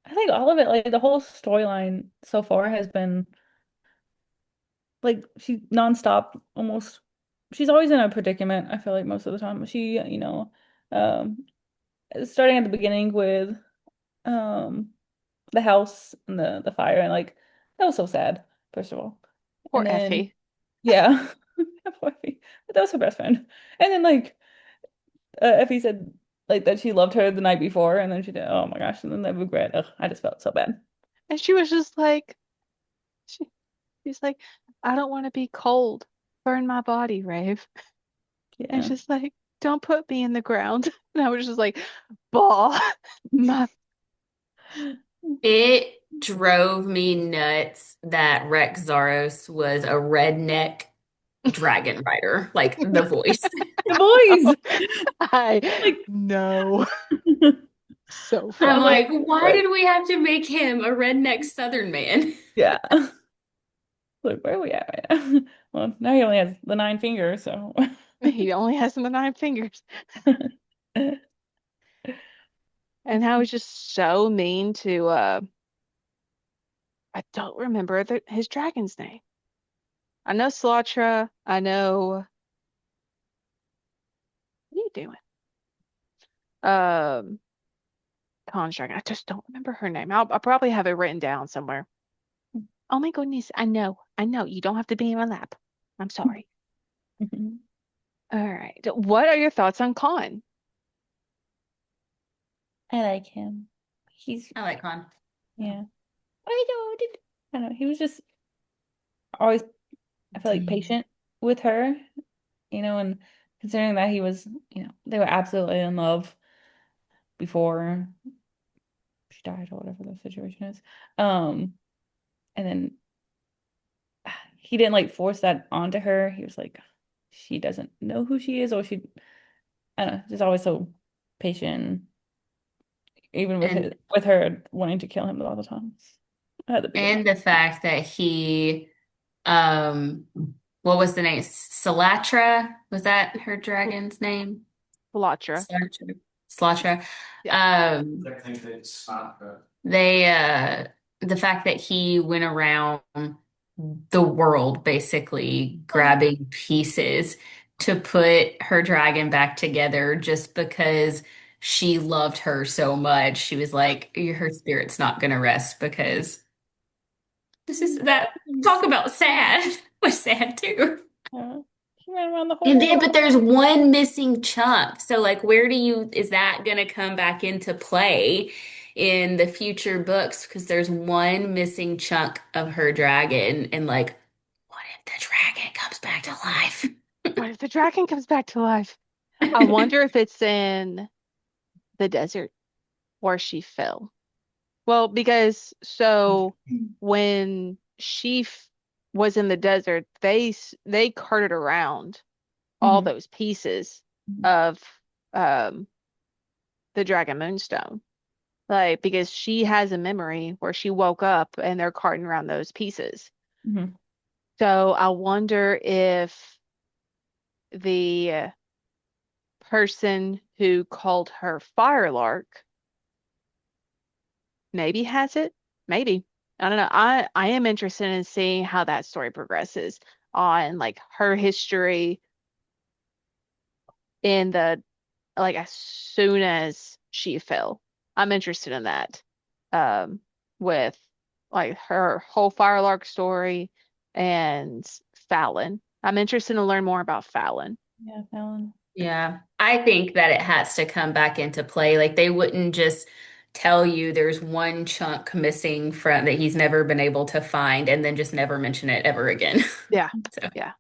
I think all of it, like the whole storyline so far has been like she nonstop almost. She's always in a predicament, I feel like most of the time. Um starting at the beginning with um the house and the fire, and like that was so sad, first of all. Poor And then Effie. yeah, poor Effie. But that was her best friend. And then Effie said like that she loved her the night before, and then she did, oh my gosh, and then the regret. Ugh, I just felt so bad. And she was just like, she, she's like, I don't want to be cold. Burn my body, Rave. And Yeah. she's like, don't put me in the ground. And I was just like, ball. My It drove me nuts that Rex Zaros was a redneck dragon rider, like the voice. The boys. I Like know. So I'm I'm funny. like, like, why what? did we have to make him a redneck Southern man? Yeah. Like, where are we at right now? Well, now he only has the 9 fingers, so. He only has the 9 fingers. And how he's just so mean to I don't remember his dragon's name. I know Slatra. I know what are you doing? Um Khan's dragon. I just don't remember her name. I'll probably have it written down somewhere. Oh my goodness. I know. I know. You don't have to be in my lap. I'm sorry. All right. What are your thoughts on Khan? I like him. He's, I like Con. yeah. I don't know. He was just always, I feel like, patient with her, and considering that he was, they were absolutely in love before she died or whatever the situation is. And then he didn't like force that onto her. He was like, she doesn't know who she is, or I don't know, just always so patient, even with And her wanting to kill him all the time at the beginning. and the fact that he um what was the name? Salatra? Was that her dragon's name? Slatra. Slatra. Slatra. Yeah. Um they the fact that he went around the world basically grabbing pieces to put her dragon back together just because she loved her so much. She was like, her spirit's not gonna rest because this is that talk about sad was sad too. He ran around the And whole then, world. but there's one missing chunk. So, like, is that going to come back into play in the future books? Because there's one missing chunk of her dragon. And, like, what if the dragon comes back to life? What if the dragon comes back to life? I wonder if it's in the desert where she fell. Well, because so when was in the desert, they carted around all Mhm. those pieces of um the Dragon Moonstone. Like because she has a memory where she woke up and they're carting around those pieces. Mhm. So I wonder if the person who called her Firelark maybe has it. Maybe. I don't know. I am interested in seeing how that story progresses on like her history in the like as soon as she fell. I'm interested in that. Um, with like her whole Firelark story and Fallon. I'm interested to learn more about Fallon. Yeah, Fallon. Yeah, I think that it has to come back into play. Like they wouldn't just tell you there's one chunk missing from that he's never been able to find and then just never mention it ever again. Yeah. So Yeah.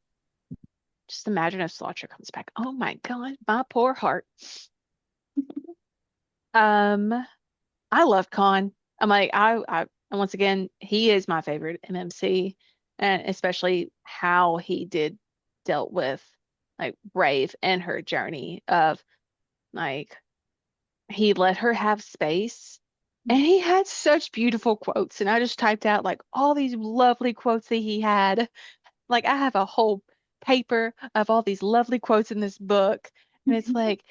Just imagine if Slotcher comes back. Oh my God, my poor heart. Um, I love Khan. I'm like, and once again, he is my favorite MMC, and especially how he did dealt with like Brave and her journey of like he let her have space, and he had such beautiful quotes, and I just typed out like all these lovely quotes that he had. Like I have a whole paper of all these lovely quotes in this book, and it's like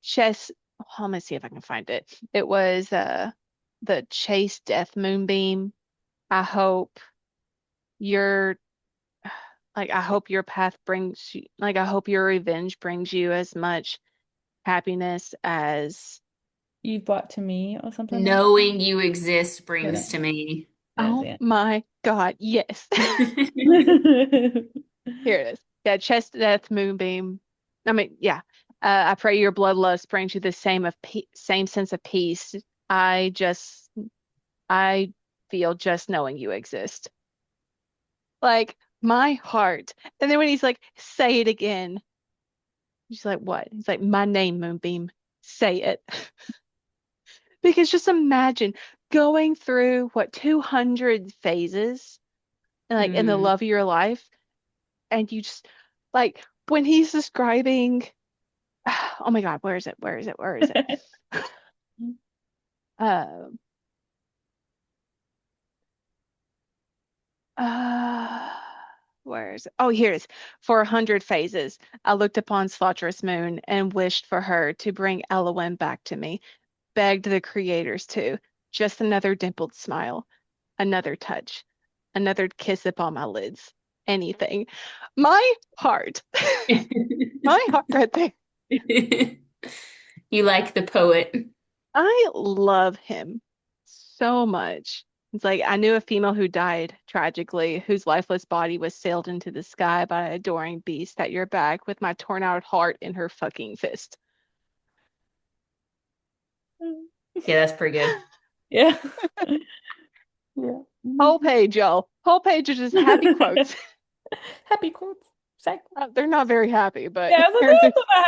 chess. Let me see if I can find it. It was the Chase Death Moonbeam. I hope your I hope your path brings you like I hope your revenge brings you as much happiness as You've brought to me or something like knowing you exist that. brings to me. That's oh it. my God, yes. Here it is. Yeah, Chest Death Moonbeam. I mean, yeah. I pray your bloodlust brings you the same sense of peace. I just I feel just knowing you exist. Like my heart. And then when he's like, say it again. She's like, what? He's like, my name, Moonbeam. Say it. Because just imagine going through what 200 phases like in the Mm. love of your life, and you just like when he's describing oh my God, where is it? Where is it? Where is it? Uh, uh, where is it? Oh, here it is. For 100 phases, I looked upon Slaughterous Moon and wished for her to bring Elowen back to me, begged the creators to. Just another dimpled smile, another touch, another kiss upon my lids. Anything. My heart. My heart right there. You like the poet. I love him so much. It's like I knew a female who died tragically, whose lifeless body was sailed into the sky by an adoring beast at your back with my torn out heart in her fucking fist. Yeah, that's pretty good. Yeah. Yeah. Whole page, y'all. Whole page is just happy quotes. Happy quotes. Cycle. They're not very happy, but Yeah, so they're, they're also not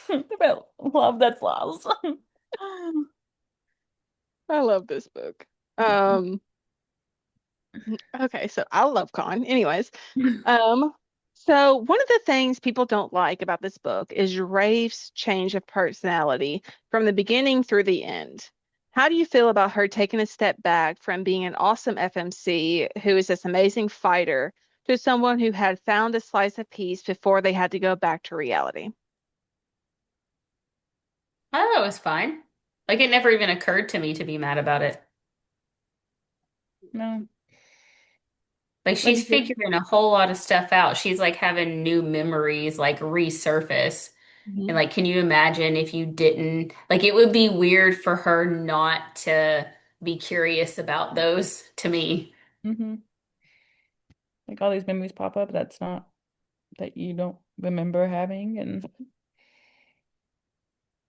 happy. About love that's lost. I love this book. Yeah. Um, okay, so I love Con. Anyways, Um, so one of the things people don't like about this book is Rafe's change of personality from the beginning through the end. How do you feel about her taking a step back from being an awesome FMC who is this amazing fighter to someone who had found a slice of peace before they had to go back to reality? I thought it was fine. Like it never even occurred to me to be mad about it. No. Like Like she's you said. figuring a whole lot of stuff out. She's like having new memories like resurface. And Hmm. like, can you imagine if you didn't? Like it would be weird for her not to be curious about those to me. Hmm. Like all these memories pop up that's not that you don't remember having and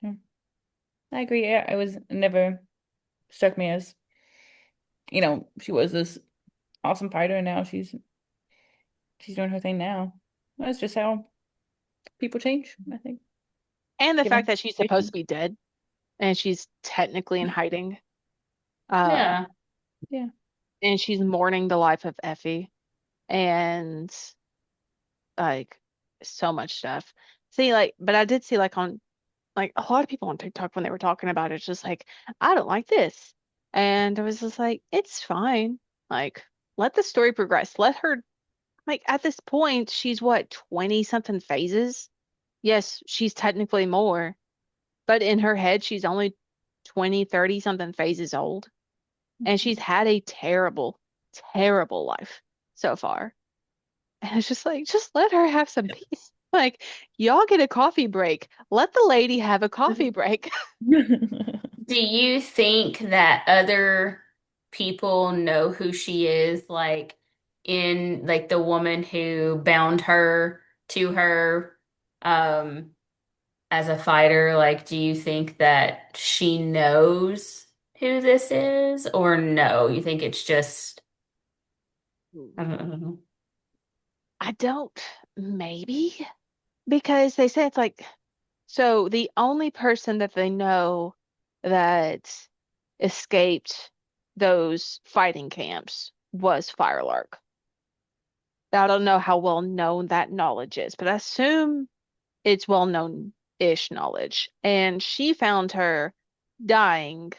yeah. I agree. Yeah, I was never struck me as, she was this awesome fighter and now she's doing her thing now. That's just how people change, I think. And the fact Given that she's supposed to be dead and she's technically in hiding. Um, Yeah. yeah. and she's mourning the life of Effie and like so much stuff. See, like, but I did see like on like a lot of people on TikTok when they were talking about it, it's just like, I don't like this. And I was just like, it's fine. Like, let the story progress. Let her Like at this point, she's what, 20 something phases? Yes, she's technically more, but in her head, she's only 20, 30 something phases old. And she's had a terrible, terrible life so far. And it's just like, just let her have some peace. Like, y'all get a coffee break. Let the lady have a coffee break. Do you think that other people know who she is, like in like the woman who bound her to her um as a fighter? Like, do you think that she knows who this is, or no? You think it's just I don't know. I don't, maybe, because they say it's like, so the only person that they know that escaped those fighting camps was Firelark. Now, I don't know how well known that knowledge is, but I assume it's well known-ish knowledge. And she found her dying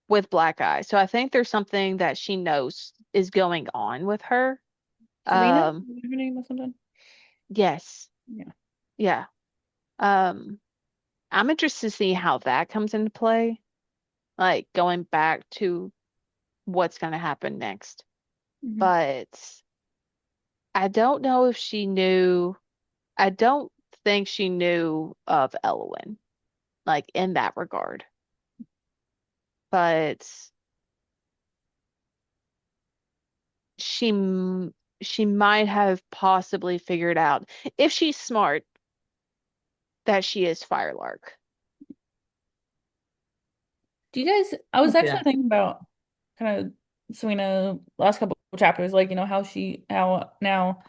with black eye. So I think there's something that she knows is going on with her. Serena? Um, Is her name or something? yes. Yeah. Yeah. Um, I'm interested to see how that comes into play, like going back to what's going to happen next. Hmm. But I don't know if she knew, I don't think she knew of Elwyn, like in that regard. But she she might have possibly figured out, if she's smart, that she is Firelark. Do you guys, I was actually Yeah. thinking about kind of Serena last couple of chapters, like, how now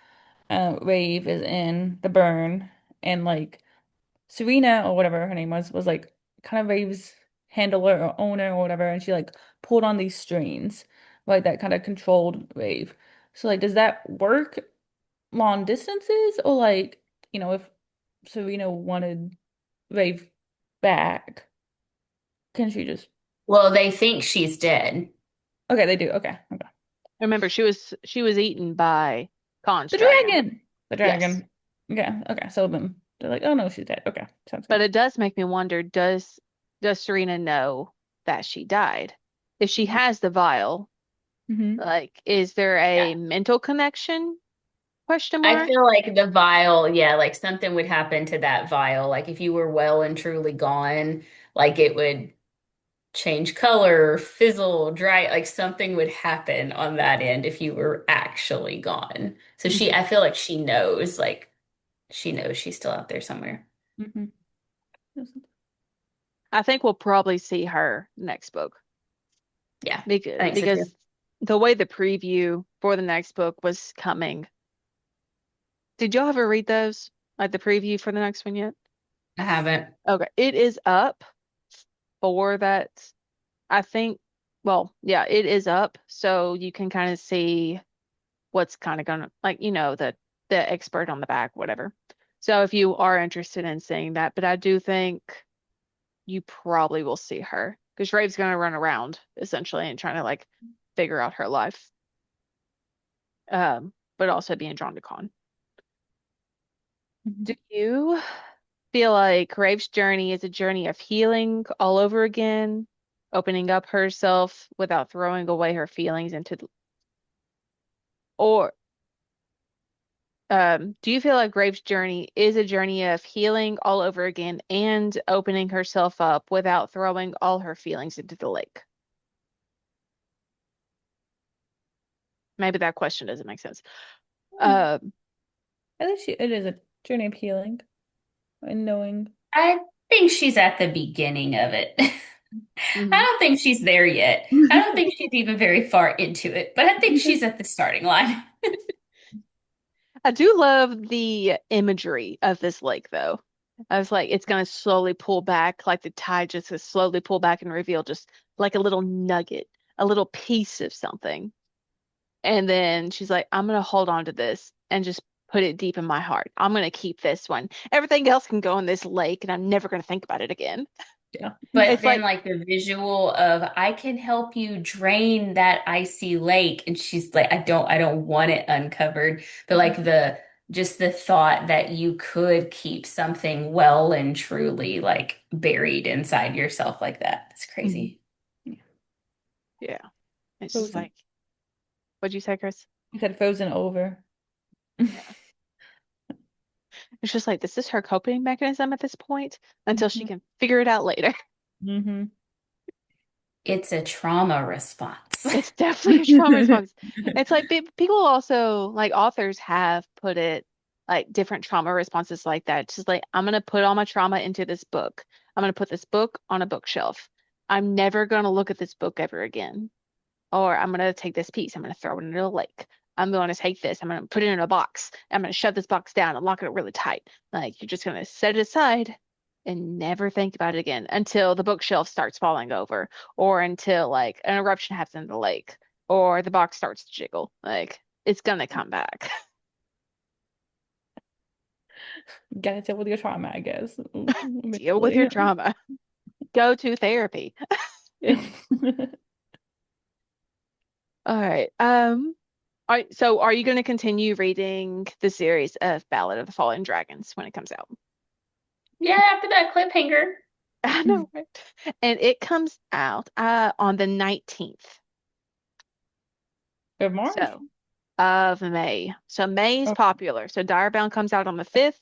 Rave is in the burn and like Serena or whatever her name was like kind of Rave's handler or owner or whatever, and she like pulled on these strings, right, that kind of controlled Rave. So like, does that work long distances, or like, if Serena wanted Rave back, can she just? Well, they think she's dead. Okay, they do. Okay, okay. Remember, she was eaten by Khan's The dragon. dragon. The Yes. dragon. Okay, okay. So then they're like, oh no, she's dead. Okay, sounds But good. it does make me wonder, does Serena know that she died? If she has the vial, Mm-hmm. like, is there Yeah. a mental connection? Question I mark. feel like the vial, yeah, like something would happen to that vial. Like if you were well and truly gone, like it would change color, fizzle, dry, like something would happen on that end if you were actually gone. So I feel like she knows she's still out there somewhere. Mm-hmm. I think we'll probably see her next book Yeah, I because think so too. the way the preview for the next book was coming. Did y'all ever read those? Like the preview for the next one yet? I haven't. Okay, it is up for that. I think, well, yeah, it is up, so you can kind of see what's kind of gonna, like, the expert on the back, whatever. So if you are interested in seeing that, but I do think you probably will see her because Rave's gonna run around essentially and trying to like figure out her life, but also being drawn to Con. Mm-hmm. Do you feel like Rave's journey is a journey of healing all over again, opening up herself without throwing away her feelings or do you feel like Rave's journey is a journey of healing all over again and opening herself up without throwing all her feelings into the lake? Maybe that question doesn't make sense. Um, I think it is a journey of healing and knowing. I think she's at the beginning of it. I mhm. don't think she's there yet. I don't think she's even very far into it, but I think she's at the starting line. I do love the imagery of this lake, though. I was like, it's going to slowly pull back, like the tide just to slowly pull back and reveal just like a little nugget, a little piece of something. And then she's like, I'm going to hold on to this and just put it deep in my heart. I'm going to keep this one. Everything else can go in this lake, and I'm never going to think about it again. Yeah. But It's then like, like the visual of I can help you drain that icy lake, and she's like, I don't want it uncovered. But like the just the thought that you could keep something well and truly like buried inside yourself like that. That's mhm, crazy. yeah. It's just Frozen. like, what'd you say, Chris? You said frozen over. Yeah. It's just like, this is her coping mechanism at this point until she Mhm. can figure it out later. Mhm. It's a trauma response. It's definitely a trauma response. It's like people also, like authors have put it like different trauma responses like that. It's just like, I'm going to put all my trauma into this book. I'm going to put this book on a bookshelf. I'm never going to look at this book ever again. Or I'm going to take this piece. I'm going to throw it into a lake. I'm going to take this. I'm going to put it in a box. I'm going to shove this box down and lock it really tight. Like you're just going to set it aside and never think about it again until the bookshelf starts falling over or until like an eruption happens in the lake or the box starts to jiggle. Like it's going to come back. Gotta deal with your trauma, I guess. Deal with your Eventually. trauma. Go to therapy. Yeah. All right. So are you going to continue reading the series of Ballad of the Fallen Dragons when it comes out? Yeah, after that cliffhanger. I know, right? And it comes out on the 19th, Of March? so of May. So May's Oh. popular. So Direbound comes out on the 5th.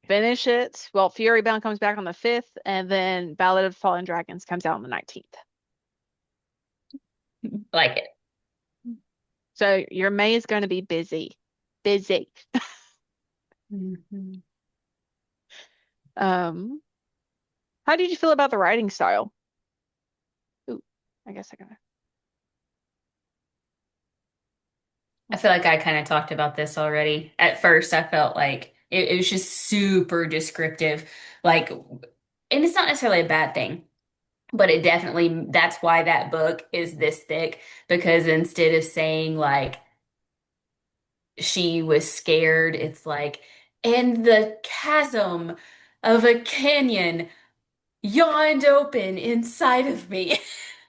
Finish it. Well, Furybound comes back on the 5th, and then Ballad of Fallen Dragons comes out on the 19th. Like it. So your May is going to be busy. Busy. Mhm. Um, how did you feel about the writing style? Ooh, I guess I gotta. I Let's feel see. like I kind of talked about this already. At first, I felt like it was just super descriptive. Like, and it's not necessarily a bad thing, but it definitely, that's why that book is this thick, because instead of saying like she was scared, it's like, and the chasm of a canyon yawned open inside of me.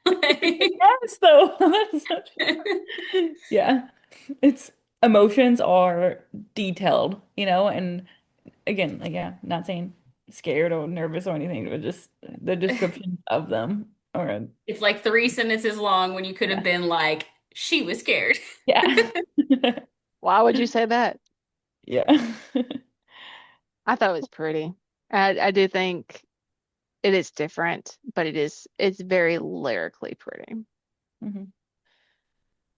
Yes, though. That's such yeah. It's emotions are detailed, and again, like yeah, not saying scared or nervous or anything, but just the description of them or It's like 3 sentences long when you could have yeah. been like, she was scared. Yeah. Why would you say that? Yeah. I thought it was pretty. I do think it is different, but it's very lyrically pretty. Mhm.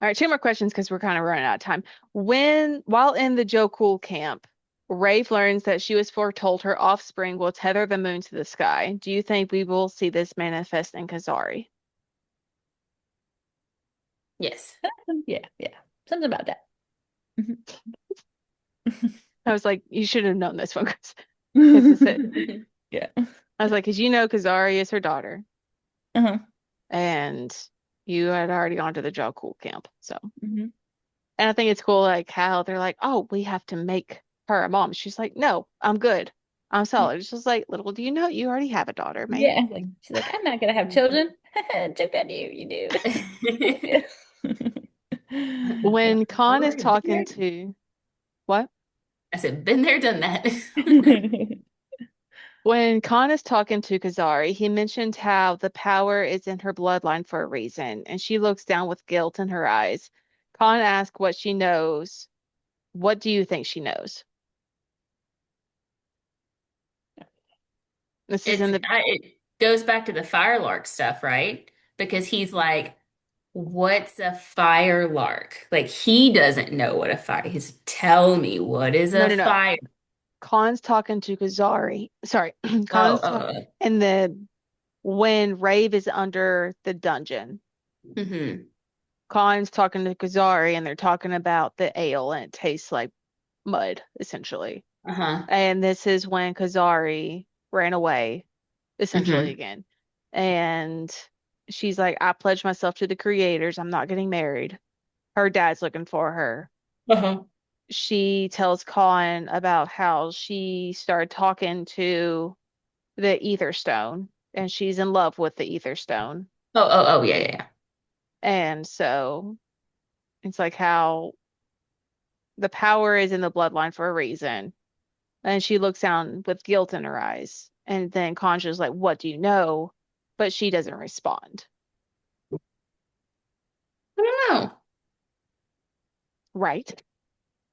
All right, two more questions because we're kind of running out of time. While in the Joe Cool camp, Rafe learns that she was foretold her offspring will tether the moon to the sky. Do you think we will see this manifest in Kazari? Yes. Yeah, yeah. Something about that. Mhm. I was like, you should have known this one because it's it. Yeah. I was like, because you know Kazari is her daughter, Uh-huh. and you had already gone to the Joe Cool camp. So, Mhm. and I think it's cool, like how they're like, oh, we have to make her a mom. She's like, no, I'm good. I'm solid. It's just like, little do you know, you already have a daughter, ma'am. Yeah, like she's like, I'm not gonna have children. Joke on you, you do. When Khan is Already been talking there. to what? I said, been there, done that. Yeah. When Khan is talking to Kazari, he mentioned how the power is in her bloodline for a reason, and she looks down with guilt in her eyes. Khan asks what she knows. What do you think she knows? This is in the It goes back to the firelark stuff, right? Because he's like, what's a firelark? Like he doesn't know what a fire. He's tell me what is no, a no, no. fire. Khan's talking to Kazari. Sorry, Oh, Khan's talking oh, and the when Rave is under the dungeon. mm-hmm. Khan's talking to Kazari, and they're talking about the ale, and it tastes like mud, essentially. Uh-huh. And this is when Kazari ran away, essentially Mm-hmm. again. And she's like, I pledge myself to the creators. I'm not getting married. Her dad's looking for her. Uh-huh. She tells Khan about how she started talking to the Ether Stone. and she's in love with the ether stone. Oh, yeah, yeah, And so it's like how the power is in the bloodline for a reason. And she looks down with guilt in her eyes. And then Conjure's like, "What do you know?" But she doesn't respond. I don't know. Right?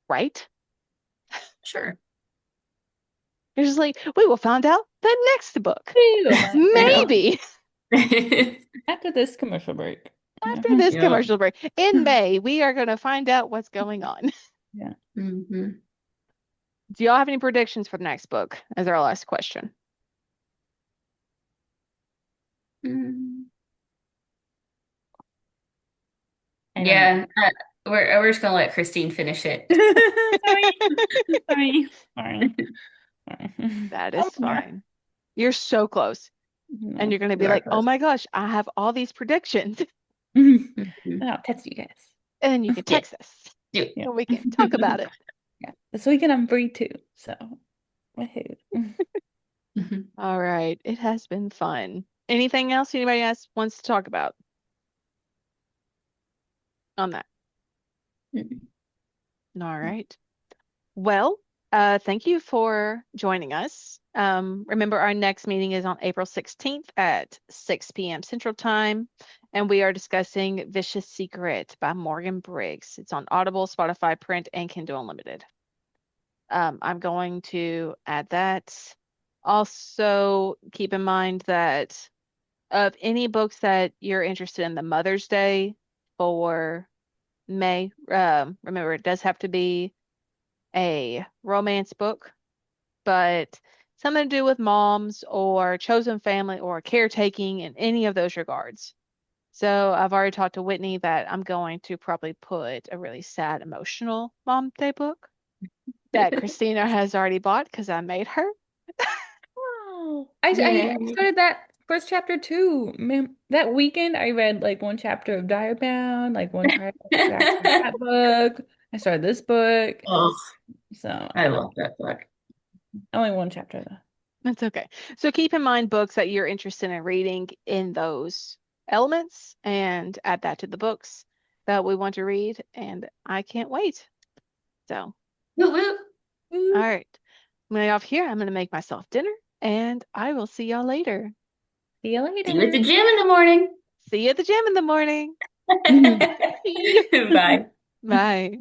Right? Sure. You're just like, we will find out the next book. We will find out Maybe after this commercial break. after this Yep. commercial break in May, we are going to find out what's going on. Yeah. Hmm. Do y'all have any predictions for the next book? As our last question. I don't know. Yeah, we're just gonna let Christine finish it. Sorry. Sorry. Sorry. That is One more. fine. You're so close. And No. you're going to be You are like, "Oh close. my gosh, I have all these predictions." Mhm. I'll text you guys. And then you can Yeah, text us do it. Yeah. and we can talk about it. Yeah. This weekend I'm free too. So, woohoo. Mhm. All right. It has been fun. Anything else anybody else wants to talk about on that? All right. Well, thank you for joining us. Remember, our next meeting is on April 16th at 6 p.m. Central Time, and we are discussing Vicious Secret by Morgan Briggs. It's on Audible, Spotify, Print, and Kindle Unlimited. I'm going to add that. Also, keep in mind that of any books that you're interested in the Mother's Day for May, remember, it does have to be a romance book, but something to do with moms or chosen family or caretaking in any of those regards. So I've already talked to Whitney that I'm going to probably put a really sad, emotional Mom Day book that Christina has already bought because I made her. Oh, I Yeah. started that first chapter too. Man, that weekend I read like one chapter of Diary Bound, like one chapter of that book. I started this book. Oh, So I love that book. only one chapter though. That's okay. So keep in mind books that you're interested in reading in those elements and add that to the books that we want to read. And I can't wait. So, Woo woo. all Woo. right. I'm going off here. I'm going to make myself dinner and I will see y'all later. See you See you at later. the gym in the morning. See you at the gym in the morning. Bye. Bye.